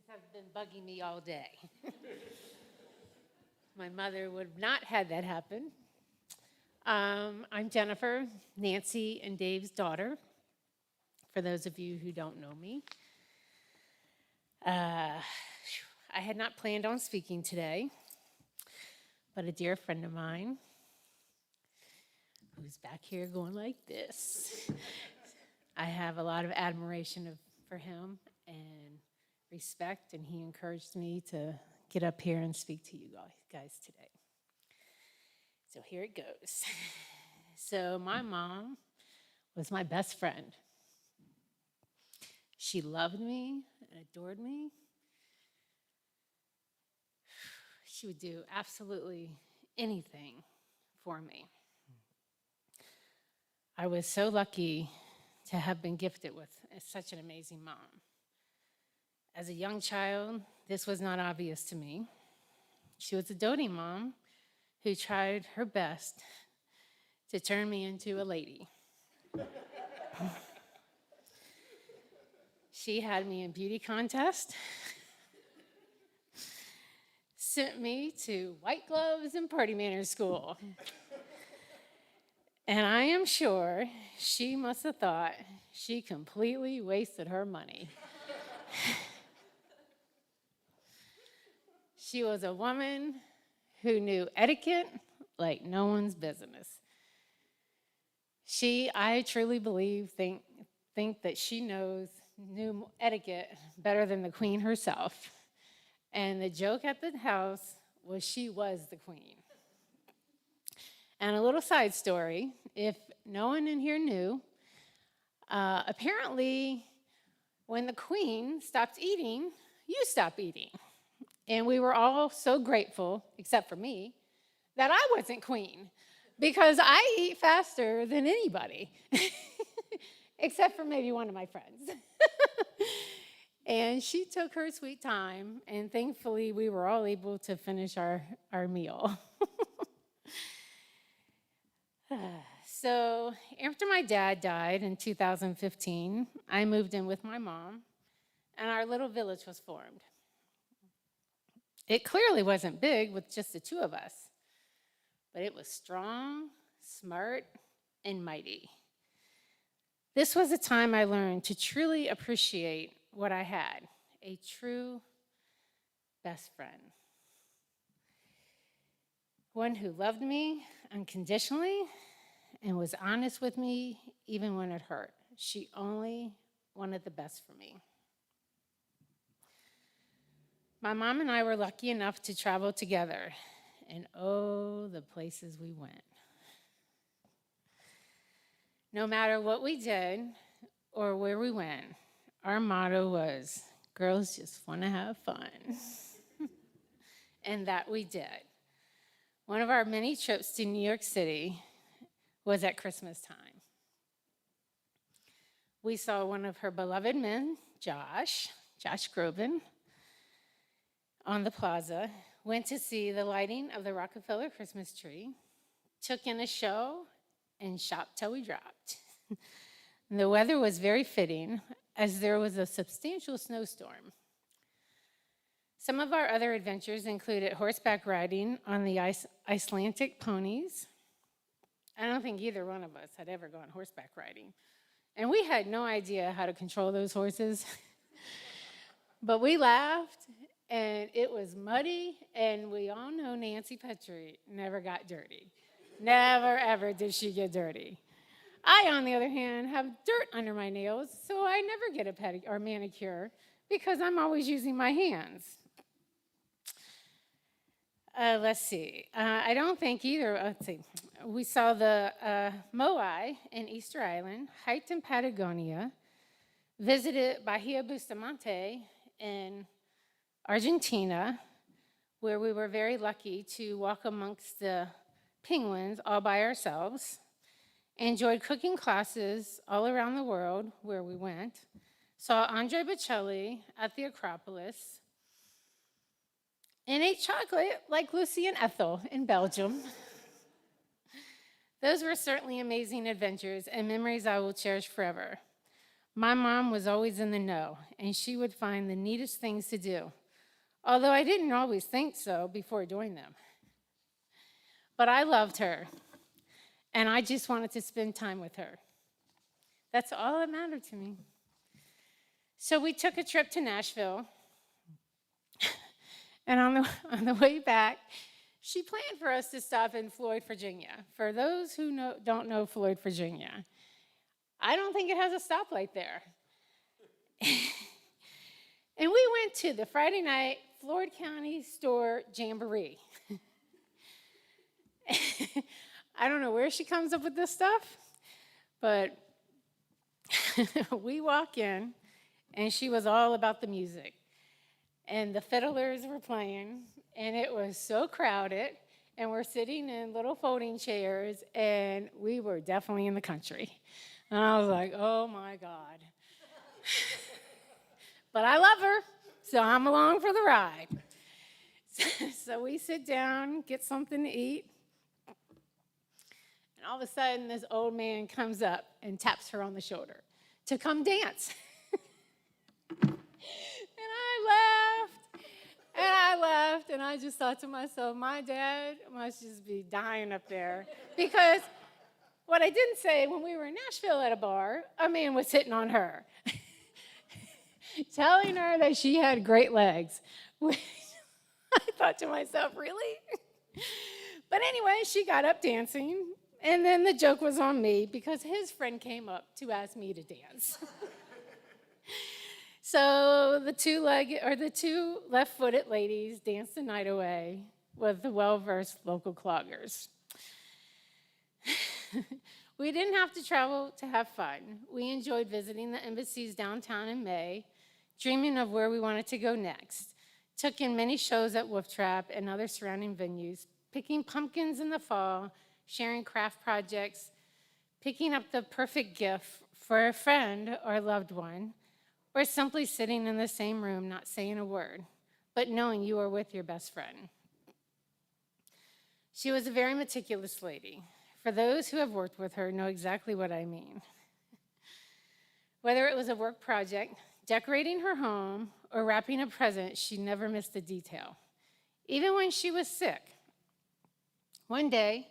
Has been bugging me all day. My mother would not have that happen. I'm Jennifer, Nanci and Dave's daughter, for those of you who don't know me. I had not planned on speaking today, but a dear friend of mine who's back here going like this, I have a lot of admiration for him and respect, and he encouraged me to get up here and speak to you guys today. So here it goes. So my mom was my best friend. She loved me and adored me. She would do absolutely anything for me. I was so lucky to have been gifted with such an amazing mom. As a young child, this was not obvious to me. She was a doting mom who tried her best to turn me into a lady. She had me in beauty contest, sent me to white gloves and party manners school. And I am sure she must have thought she completely wasted her money. She was a woman who knew etiquette like no one's business. I truly think that she knew etiquette better than the queen herself. And the joke at the house was she was the queen. And a little side story, if no one in here knew, apparently when the queen stopped eating, you stopped eating. And we were all so grateful, except for me, that I wasn't queen, because I eat faster than anybody, except for maybe one of my friends. And she took her sweet time, and thankfully we were all able to finish our meal. So after my dad died in 2015, I moved in with my mom, and our little village was formed. It clearly wasn't big with just the two of us, but it was strong, smart, and mighty. This was a time I learned to truly appreciate what I had, a true best friend. One who loved me unconditionally and was honest with me even when it hurt. She only wanted the best for me. My mom and I were lucky enough to travel together, and oh, the places we went. No matter what we did or where we went, our motto was, girls just want to have fun. And that we did. One of our many trips to New York City was at Christmas time. We saw one of her beloved men, Josh Groban, on the plaza, went to see the lighting of the Rockefeller Christmas tree, took in a show, and shopped till we dropped. The weather was very fitting, as there was a substantial snowstorm. Some of our other adventures included horseback riding on the Icelandic ponies. I don't think either one of us had ever gone horseback riding. And we had no idea how to control those horses. But we laughed, and it was muddy, and we all know Nanci Petry never got dirty. Never, ever did she get dirty. I, on the other hand, have dirt under my nails, so I never get a pedicure or manicure because I'm always using my hands. Let's see. I don't think either. Let's see. We saw the Moai in Easter Island, hiked in Patagonia, visited Bahia Bustamante in Argentina, where we were very lucky to walk amongst the penguins all by ourselves, enjoyed cooking classes all around the world where we went, saw Andre Bocelli at the Acropolis, and ate chocolate like Lucy and Ethel in Belgium. Those were certainly amazing adventures and memories I will cherish forever. My mom was always in the know, and she would find the neatest things to do, although I didn't always think so before doing them. But I loved her, and I just wanted to spend time with her. That's all that mattered to me. So we took a trip to Nashville, And on the way back, she planned for us to stop in Floyd, Virginia. For those who don't know Floyd, Virginia, I don't think it has a stoplight there. And we went to the Friday night Floyd County Store Jamboree. I don't know where she comes up with this stuff, but we walk in, and she was all about the music. And the fiddlers were playing, and it was so crowded, and we're sitting in little folding chairs, and we were definitely in the country. And I was like, oh my God. But I love her, so I'm along for the ride. So we sit down, get something to eat, and all of a sudden this old man comes up and taps her on the shoulder to come dance. And I laughed, and I just thought to myself, my dad must just be dying up there. Because what I didn't say, when we were in Nashville at a bar, a man was hitting on her, telling her that she had great legs. I thought to myself, really? But anyway, she got up dancing, and then the joke was on me because his friend came up to ask me to dance. So the two left-footed ladies danced the night away with the well-versed local cloggers. We didn't have to travel to have fun. We enjoyed visiting the embassies downtown in May, dreaming of where we wanted to go next. Took in many shows at Wolf Trap and other surrounding venues, picking pumpkins in the fall, sharing craft projects, picking up the perfect gift for a friend or loved one, or simply sitting in the same room, not saying a word, but knowing you are with your best friend. She was a very meticulous lady. For those who have worked with her know exactly what I mean. Whether it was a work project, decorating her home, or wrapping a present, she never missed a detail, even when she was sick. One day,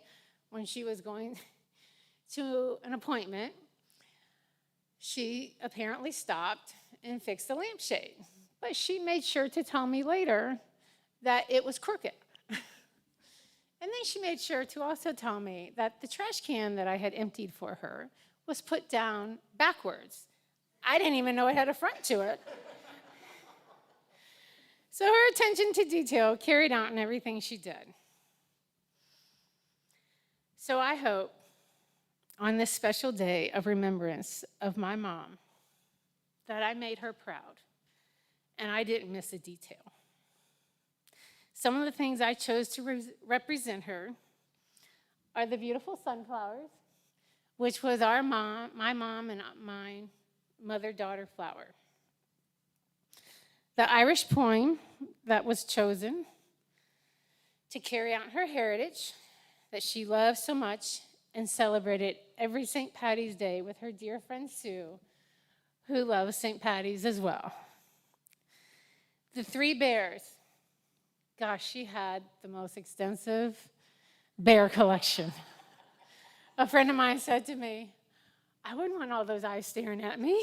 when she was going to an appointment, she apparently stopped and fixed the lampshade, but she made sure to tell me later that it was crooked. And then she made sure to also tell me that the trash can that I had emptied for her was put down backwards. I didn't even know it had a front to it. So her attention to detail carried out in everything she did. So I hope on this special day of remembrance of my mom that I made her proud and I didn't miss a detail. Some of the things I chose to represent her are the beautiful sunflowers, which was my mom and my mother-daughter flower. The Irish poem that was chosen to carry out her heritage that she loved so much and celebrated every St. Patty's Day with her dear friend Sue, who loves St. Patty's as well. The three bears. Gosh, she had the most extensive bear collection. A friend of mine said to me, I wouldn't want all those eyes staring at me.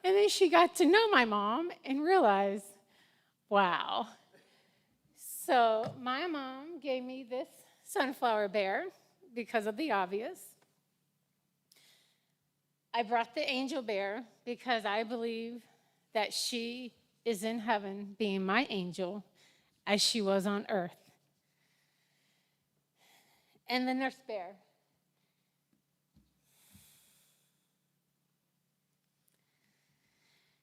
And then she got to know my mom and realized, wow. So my mom gave me this sunflower bear because of the obvious. I brought the angel bear because I believe that she is in heaven being my angel as she was on earth. And the nurse bear.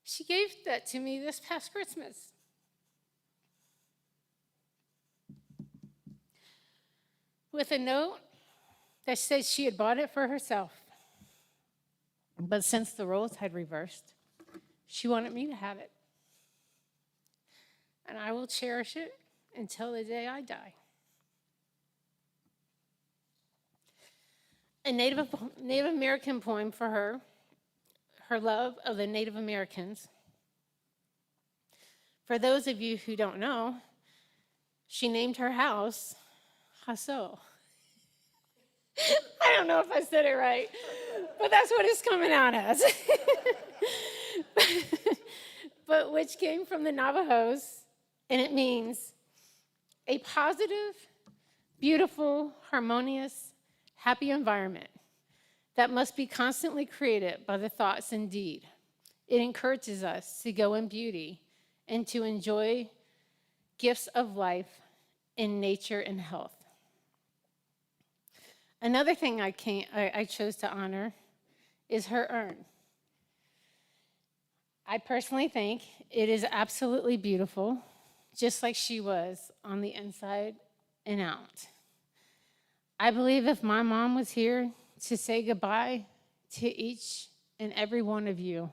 She gave that to me this past Christmas. With a note that said she had bought it for herself. But since the roles had reversed, she wanted me to have it. And I will cherish it until the day I die. A Native American poem for her love of the Native Americans. For those of you who don't know, she named her house Hasso. I don't know if I said it right, but that's what it's coming out as. But which came from the Navajos And it means a positive, beautiful, harmonious, happy environment that must be constantly created by the thoughts and deed. It encourages us to go in beauty and to enjoy gifts of life in nature and health. Another thing I chose to honor is her urn. I personally think it is absolutely beautiful, just like she was on the inside and out. I believe if my mom was here to say goodbye to each and every one of you,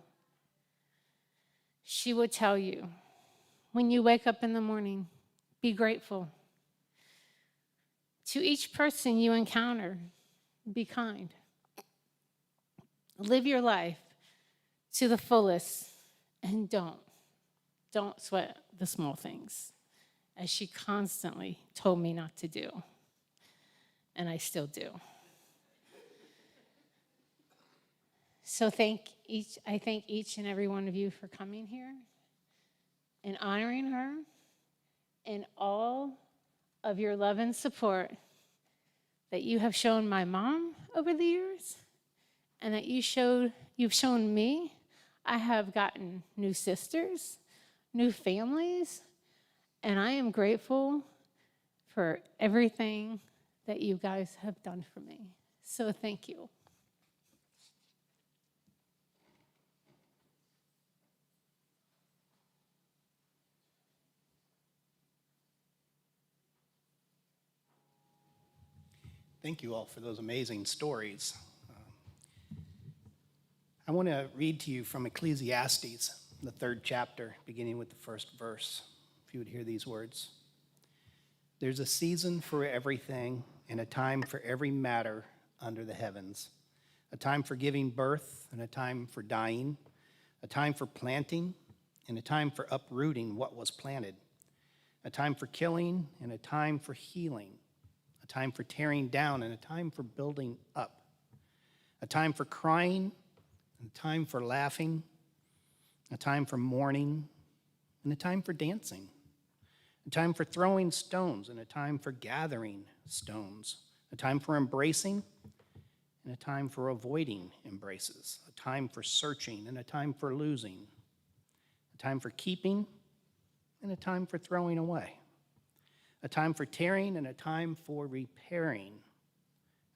she would tell you, when you wake up in the morning, be grateful. To each person you encounter, be kind. Live your life to the fullest, and don't sweat the small things, as she constantly told me not to do, and I still do. So I thank each and every one of you for coming here and honoring her, and all of your love and support that you have shown my mom over the years, and that you've shown me. I have gotten new sisters, new families, and I am grateful for everything that you guys have done for me. So thank you. Thank you all for those amazing stories. I want to read to you from Ecclesiastes, the 3rd chapter, beginning with the 1st verse, if you would hear these words. There's a season for everything and a time for every matter under the heavens, a time for giving birth and a time for dying, a time for planting and a time for uprooting what was planted, a time for killing and a time for healing, a time for tearing down and a time for building up, a time for crying and a time for laughing, a time for mourning and a time for dancing, a time for throwing stones and a time for gathering stones, a time for embracing and a time for avoiding embraces, a time for searching and a time for losing, a time for keeping and a time for throwing away, a time for tearing and a time for repairing,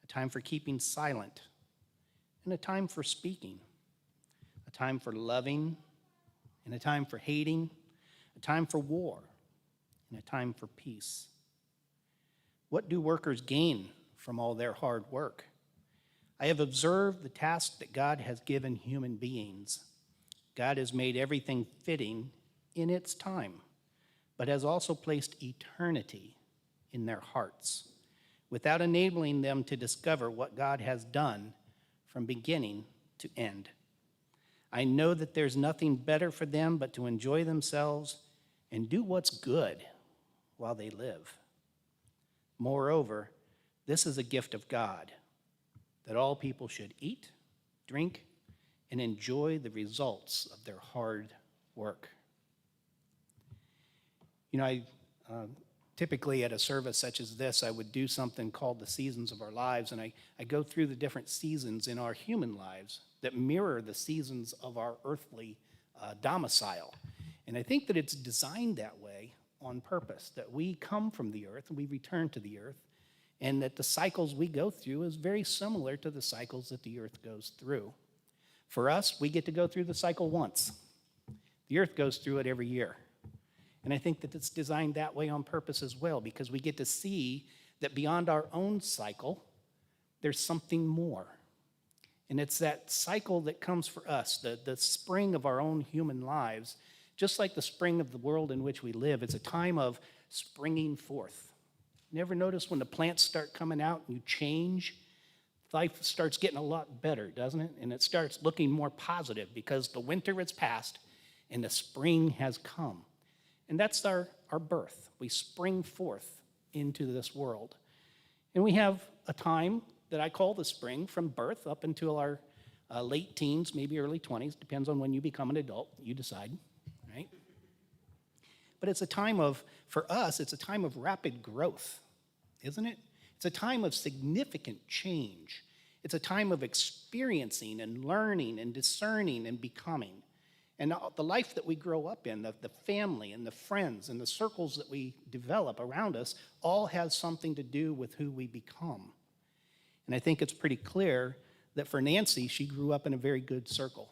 a time for keeping silent and a time for speaking, a time for loving and a time for hating, a time for war and a time for peace. What do workers gain from all their hard work? I have observed the task that God has given human beings. God has made everything fitting in its time, but has also placed eternity in their hearts, without enabling them to discover what God has done from beginning to end. I know that there's nothing better for them but to enjoy themselves and do what's good while they live. Moreover, this is a gift of God, that all people should eat, drink, and enjoy the results of their hard work. You know, typically at a service such as this, I would do something called the seasons of our lives, and I go through the different seasons in our human lives that mirror the seasons of our earthly domicile. And I think that it's designed that way on purpose, that we come from the earth and we return to the earth, and that the cycles we go through is very similar to the cycles that the earth goes through. For us, we get to go through the cycle once. The earth goes through it every year. And I think that it's designed that way on purpose as well, because we get to see that beyond our own cycle, there's something more. And it's that cycle that comes for us, the spring of our own human lives, just like the spring of the world in which we live. It's a time of springing forth. You ever notice when the plants start coming out and you change, life starts getting a lot better, doesn't it? And it starts looking more positive because the winter is past and the spring has come. And that's our birth. We spring forth into this world. And we have a time that I call the spring, from birth up until our late teens, maybe early 20s, depends on when you become an adult, you decide, right? but it's a time of, for us, it's a time of rapid growth, isn't it? It's a time of significant change. It's a time of experiencing and learning and discerning and becoming. And the life that we grow up in, the family and the friends and the circles that we develop around us, all has something to do with who we become. And I think it's pretty clear that for Nanci, she grew up in a very good circle.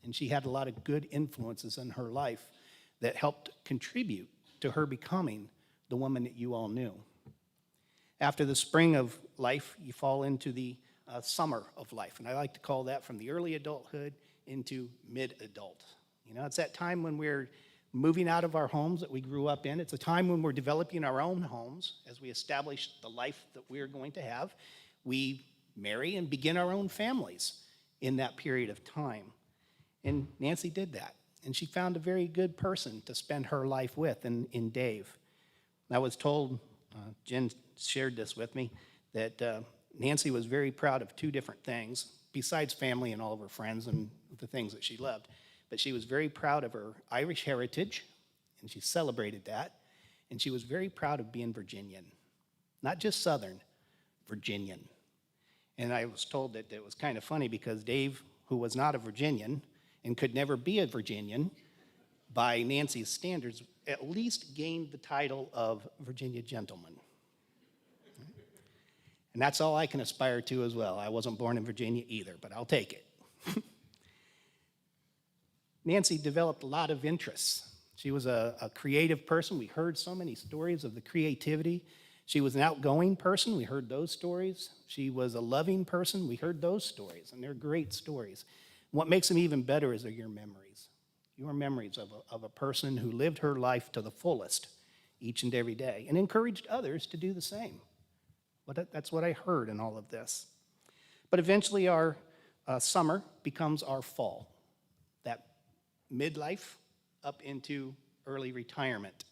And she had a lot of good influences in her life that helped contribute to her becoming the woman that you all knew. After the spring of life, you fall into the summer of life. And I like to call that from the early adulthood into mid-adult. You know, it's that time when we're moving out of our homes that we grew up in. It's a time when we're developing our own homes as we establish the life that we're going to have. We marry and begin our own families in that period of time. And Nanci did that. And she found a very good person to spend her life with in Dave. I was told, Jen shared this with me, that Nanci was very proud of two different things, besides family and all of her friends and the things that she loved. But she was very proud of her Irish heritage, and she celebrated that. And she was very proud of being Virginian. Not just Southern, Virginian. And I was told that it was kind of funny because Dave, who was not a Virginian and could never be a Virginian, by Nanci's standards, at least gained the title of Virginia gentleman. And that's all I can aspire to as well. I wasn't born in Virginia either, but I'll take it. Nanci developed a lot of interests. She was a creative person. We heard so many stories of the creativity. She was an outgoing person. We heard those stories. She was a loving person. We heard those stories, and they're great stories. What makes them even better is they're your memories. Your memories of a person who lived her life to the fullest each and every day and encouraged others to do the same. But that's what I heard in all of this. But eventually our summer becomes our fall, that midlife up into early retirement.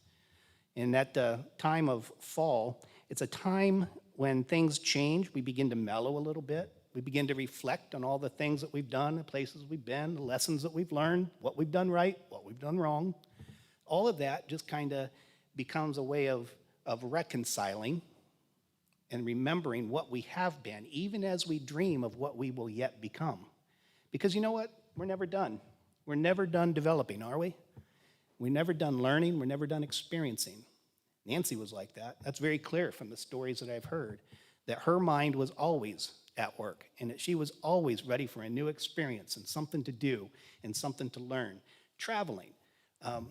In that time of fall, it's a time when things change. We begin to mellow a little bit. We begin to reflect on all the things that we've done, the places we've been, the lessons that we've learned, what we've done right, what we've done wrong. All of that just kind of becomes a way of reconciling and remembering what we have been, even as we dream of what we will yet become. Because you know what? We're never done. We're never done developing, are we? We're never done learning. We're never done experiencing. Nanci was like that. That's very clear from the stories that I've heard, that her mind was always at work and that she was always ready for a new experience and something to do and something to learn. Traveling. I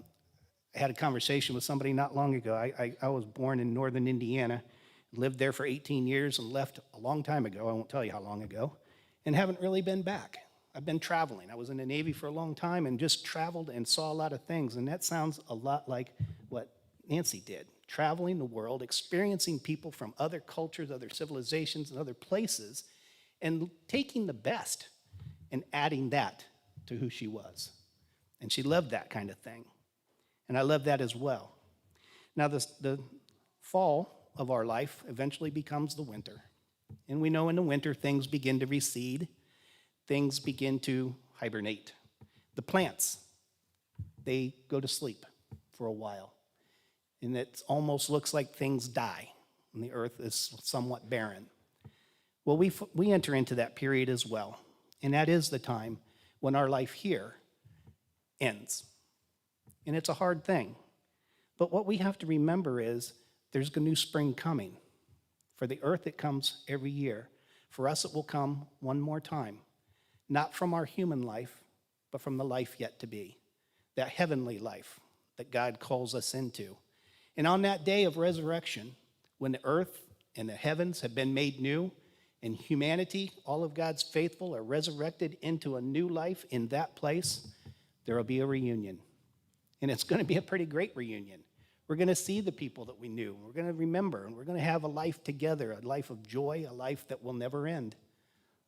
had a conversation with somebody not long ago. I was born in northern Indiana, lived there for 18 years and left a long time ago. I won't tell you how long ago, and haven't really been back. I've been traveling. I was in the Navy for a long time and just traveled and saw a lot of things, and that sounds a lot like what Nanci did. Traveling the world, experiencing people from other cultures, other civilizations, and other places, and taking the best and adding that to who she was. And she loved that kind of thing. And I love that as well. Now, the fall of our life eventually becomes the winter. And we know in the winter things begin to recede. Things begin to hibernate. The plants, they go to sleep for a while. And it almost looks like things die, and the earth is somewhat barren. Well, we enter into that period as well, and that is the time when our life here ends. And it's a hard thing. But what we have to remember is there's a new spring coming. For the earth, it comes every year. For us, it will come one more time. Not from our human life, but from the life yet to be. That heavenly life that God calls us into. And on that day of resurrection, when the earth and the heavens have been made new, and humanity, all of God's faithful, are resurrected into a new life in that place, there will be a reunion. And it's going to be a pretty great reunion. We're going to see the people that we knew. We're going to remember, and we're going to have a life together, a life of joy, a life that will never end,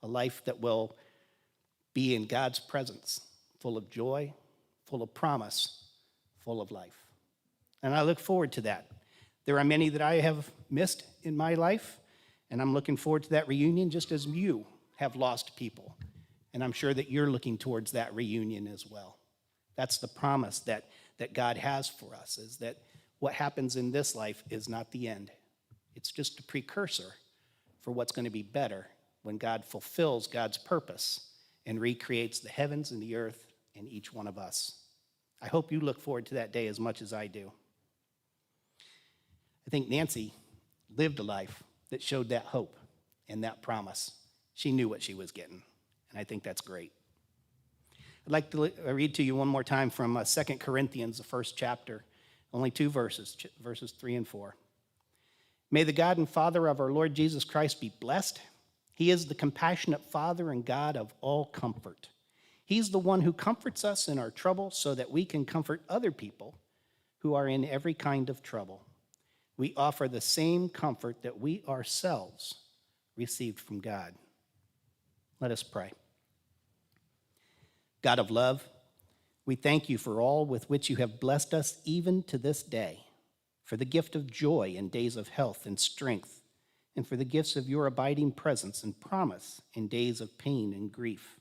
a life that will be in God's presence, full of joy, full of promise, full of life. And I look forward to that. There are many that I have missed in my life, and I'm looking forward to that reunion just as you have lost people. And I'm sure that you're looking towards that reunion as well. That's the promise that that God has for us, is that what happens in this life is not the end. It's just a precursor for what's going to be better when God fulfills God's purpose and recreates the heavens and the earth in each one of us. I hope you look forward to that day as much as I do. I think Nanci lived a life that showed that hope and that promise. She knew what she was getting, and I think that's great. I'd like to read to you one more time from 2 Corinthians, the first chapter, only 2 verses, verses 3 and 4. May the God and Father of our Lord Jesus Christ be blessed. He is the compassionate Father and God of all comfort. He's the one who comforts us in our trouble so that we can comfort other people who are in every kind of trouble. We offer the same comfort that we ourselves received from God. Let us pray. God of love, we thank you for all with which you have blessed us even to this day, for the gift of joy in days of health and strength, and for the gifts of your abiding presence and promise in days of pain and grief.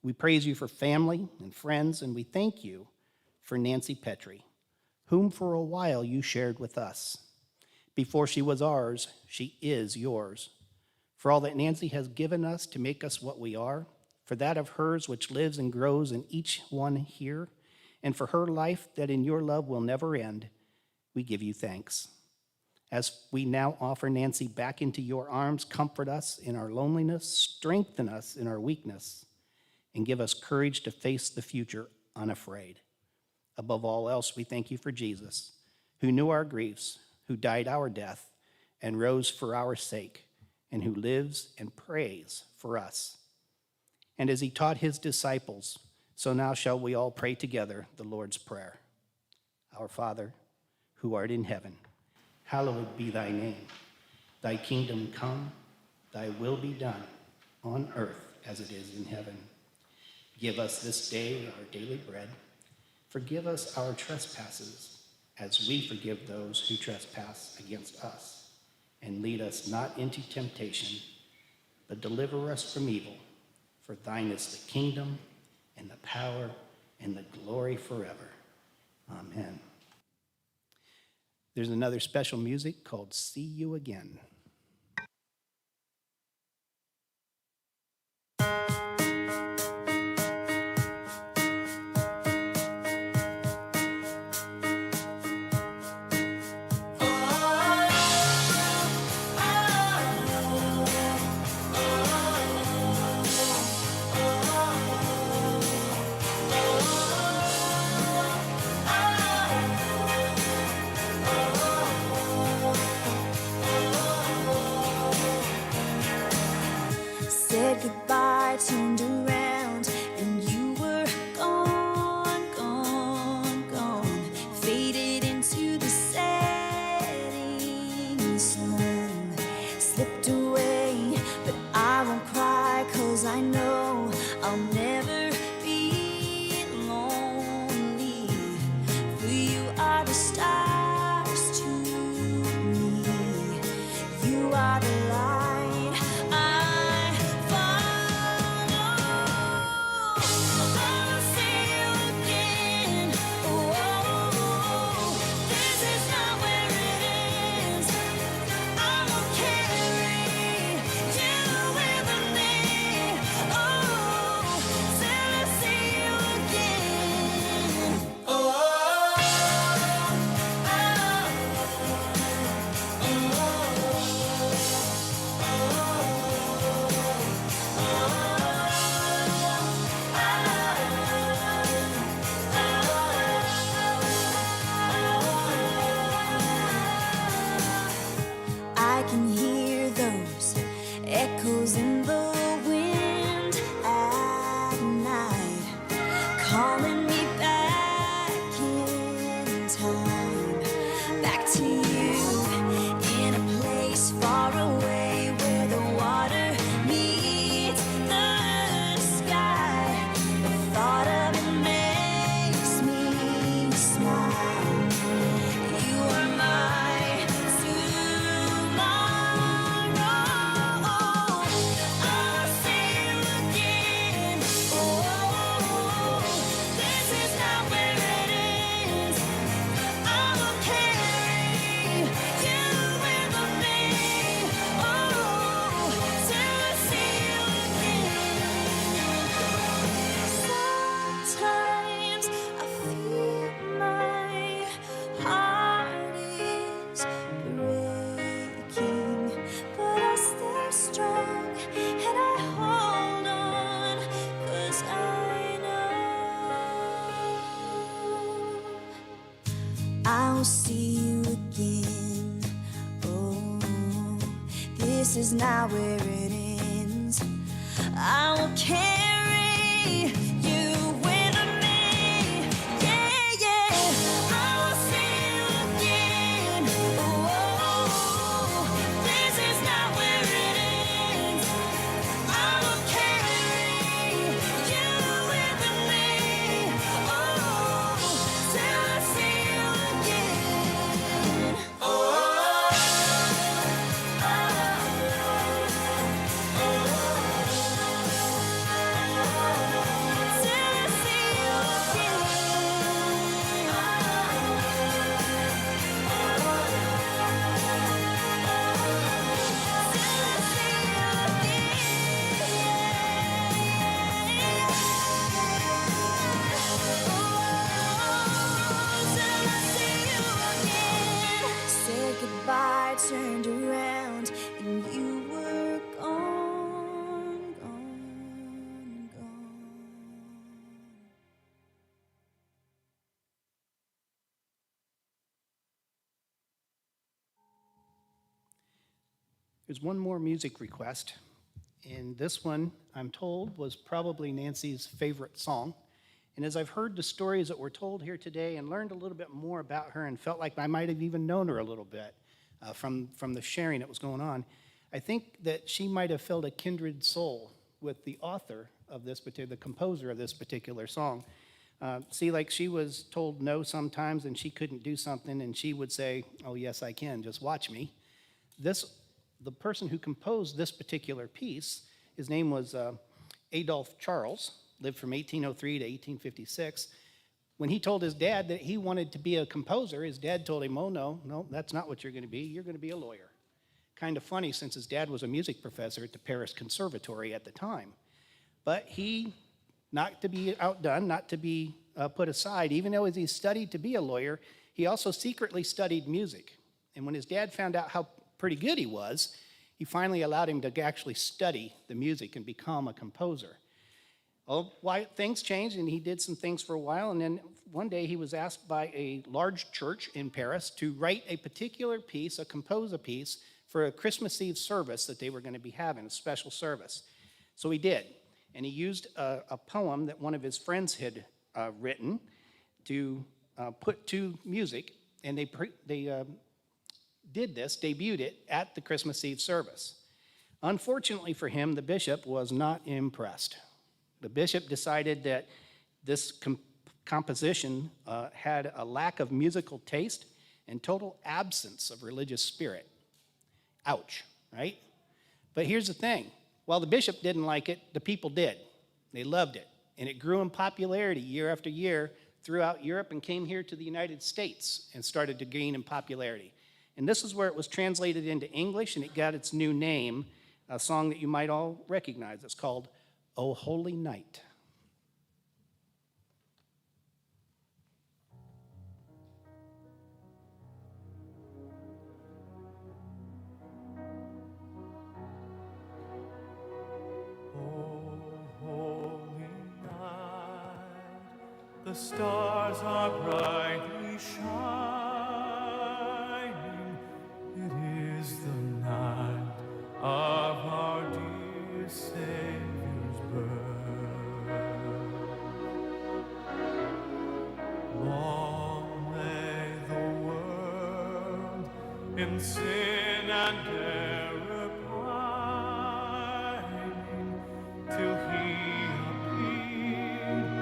We praise you for family and friends, and we thank you for Nanci Petry, whom for a while you shared with us. Before she was ours, she is yours. For all that Nanci has given us to make us what we are, for that of hers which lives and grows in each one here, and for her life that in your love will never end, we give you thanks. As we now offer Nanci back into your arms, comfort us in our loneliness, strengthen us in our weakness, and give us courage to face the future unafraid. Above all else, we thank you for Jesus, who knew our griefs, who died our death, and rose for our sake, and who lives and prays for us. And as he taught his disciples, so now shall we all pray together the Lord's Prayer. Our Father, who art in heaven, hallowed be thy name. Thy kingdom come, thy will be done, on earth as it is in heaven. Give us this day our daily bread. Forgive us our trespasses, as we forgive those who trespass against us. And lead us not into temptation, but deliver us from evil. For thine is the kingdom, and the power, and the glory forever. Amen. There's another special music called See You Again. Said goodbye, turned around, and you were gone, gone, gone. Faded into the setting sun. Slipped away, but I won't cry, 'cause I know I'll never be lonely. For you are the stars to me. You are the light I follow. I'll see you again. Oh, this is not where it ends. I will carry you with me. Oh, till I see you again. Oh, I can hear those echoes in the wind at night, calling me back in time, back to you, in a place far away where the water meets the sky. The thought of it makes me smile. You are my tomorrow. I'll will see you again. Oh, this is not where it ends. I will carry you with me. Yeah, yeah. I will see you again. Oh, this is not where it ends. I will carry you with me. Oh, till I see you again. Oh, till I see you Said goodbye, turned around, and you were gone, gone, gone. There's one more music request, and this one, I'm told, was probably Nancy's favorite song. And as I've heard the stories that were told here today and learned a little bit more about her and felt like I might have even known her a little bit from the sharing that was going on, I think that she might have felt a kindred soul with the author of this particular, the composer of this particular song. See, like she was told no sometimes and she couldn't do something, and she would say, "Oh, yes, I can, just watch me." The person who composed this particular piece, his name was Adolphe Charles, lived from 1803 to 1856. When he told his dad that he wanted to be a composer, his dad told him, "Oh, no, that's not what you're going to be. You're going to be a lawyer." Kind of funny, since his dad was a music professor at the Paris Conservatory at the time. But he, not to be outdone, not to be put aside, even though as he studied to be a lawyer, he also secretly studied music. And when his dad found out how pretty good he was, he finally allowed him to actually study the music and become a composer. Well, things changed, and he did some things for a while, and then one day he was asked by a large church in Paris to write a particular piece, compose a piece for a Christmas Eve service that they were going to be having, a special service. So he did, and he used a poem that one of his friends had written to put to music, and they debuted it at the Christmas Eve service. Unfortunately for him, the bishop was not impressed. The bishop decided that this composition had a lack of musical taste and total absence of religious spirit. Ouch, right? But here's the thing. While the bishop didn't like it, the people did. They loved it. And it grew in popularity year after year throughout Europe and came here to the United States and started to gain in popularity. And this is where it was translated into English, and it got its new name, a song that you might all recognize. It's called "O Holy Night." Oh, holy night, the stars are brightly shining. It is the night of our dear Savior's birth. Long lay the world in sin and error pining, till he appeared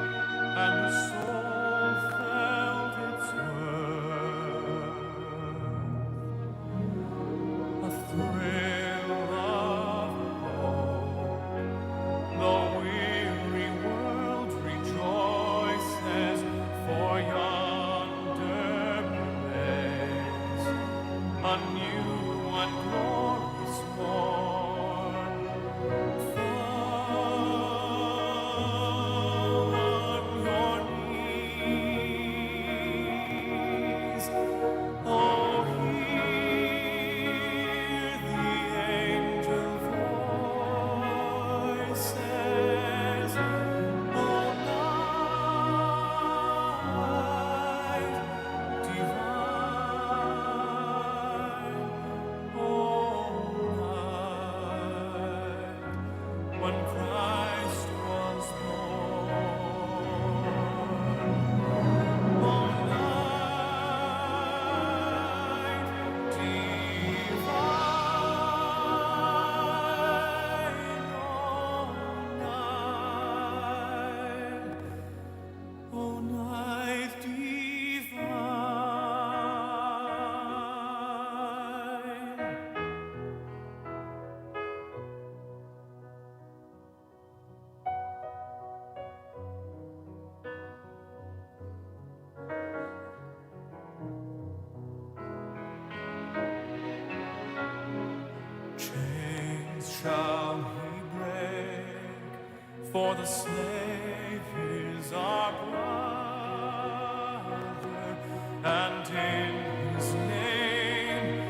and the soul felt its worth. A thrill of hope, the weary world rejoices, for yonder breaks a new and glorious when Christ was born. Oh, night divine, oh, night divine. Chains shall he break, for the slave is our brother, and in his name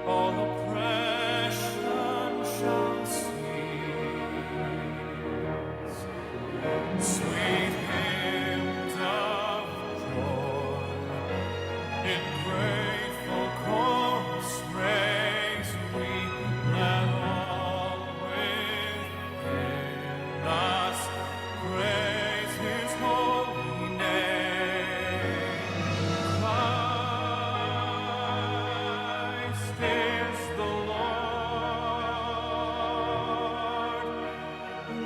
all oppression shall cease. Sweet hymns of joy in grateful chorus raise we, let all within us praise his holy name. Christ is the Lord.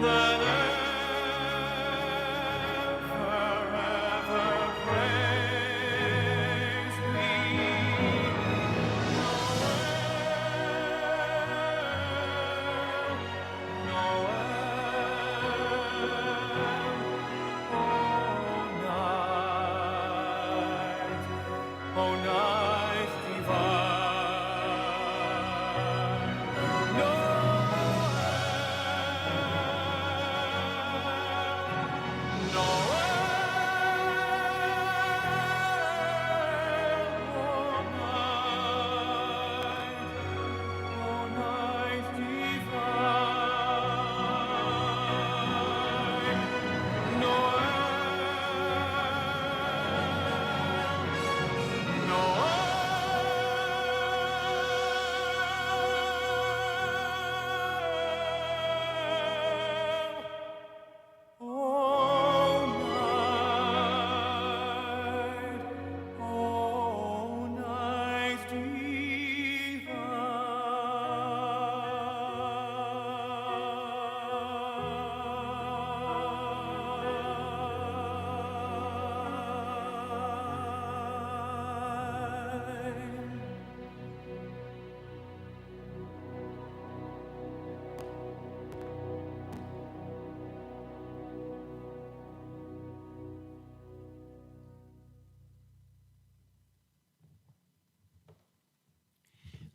Let ever praise be. Oh, night divine.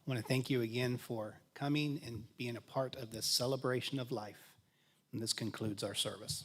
I want to thank you again for coming and being a part of this celebration of life. And this concludes our service.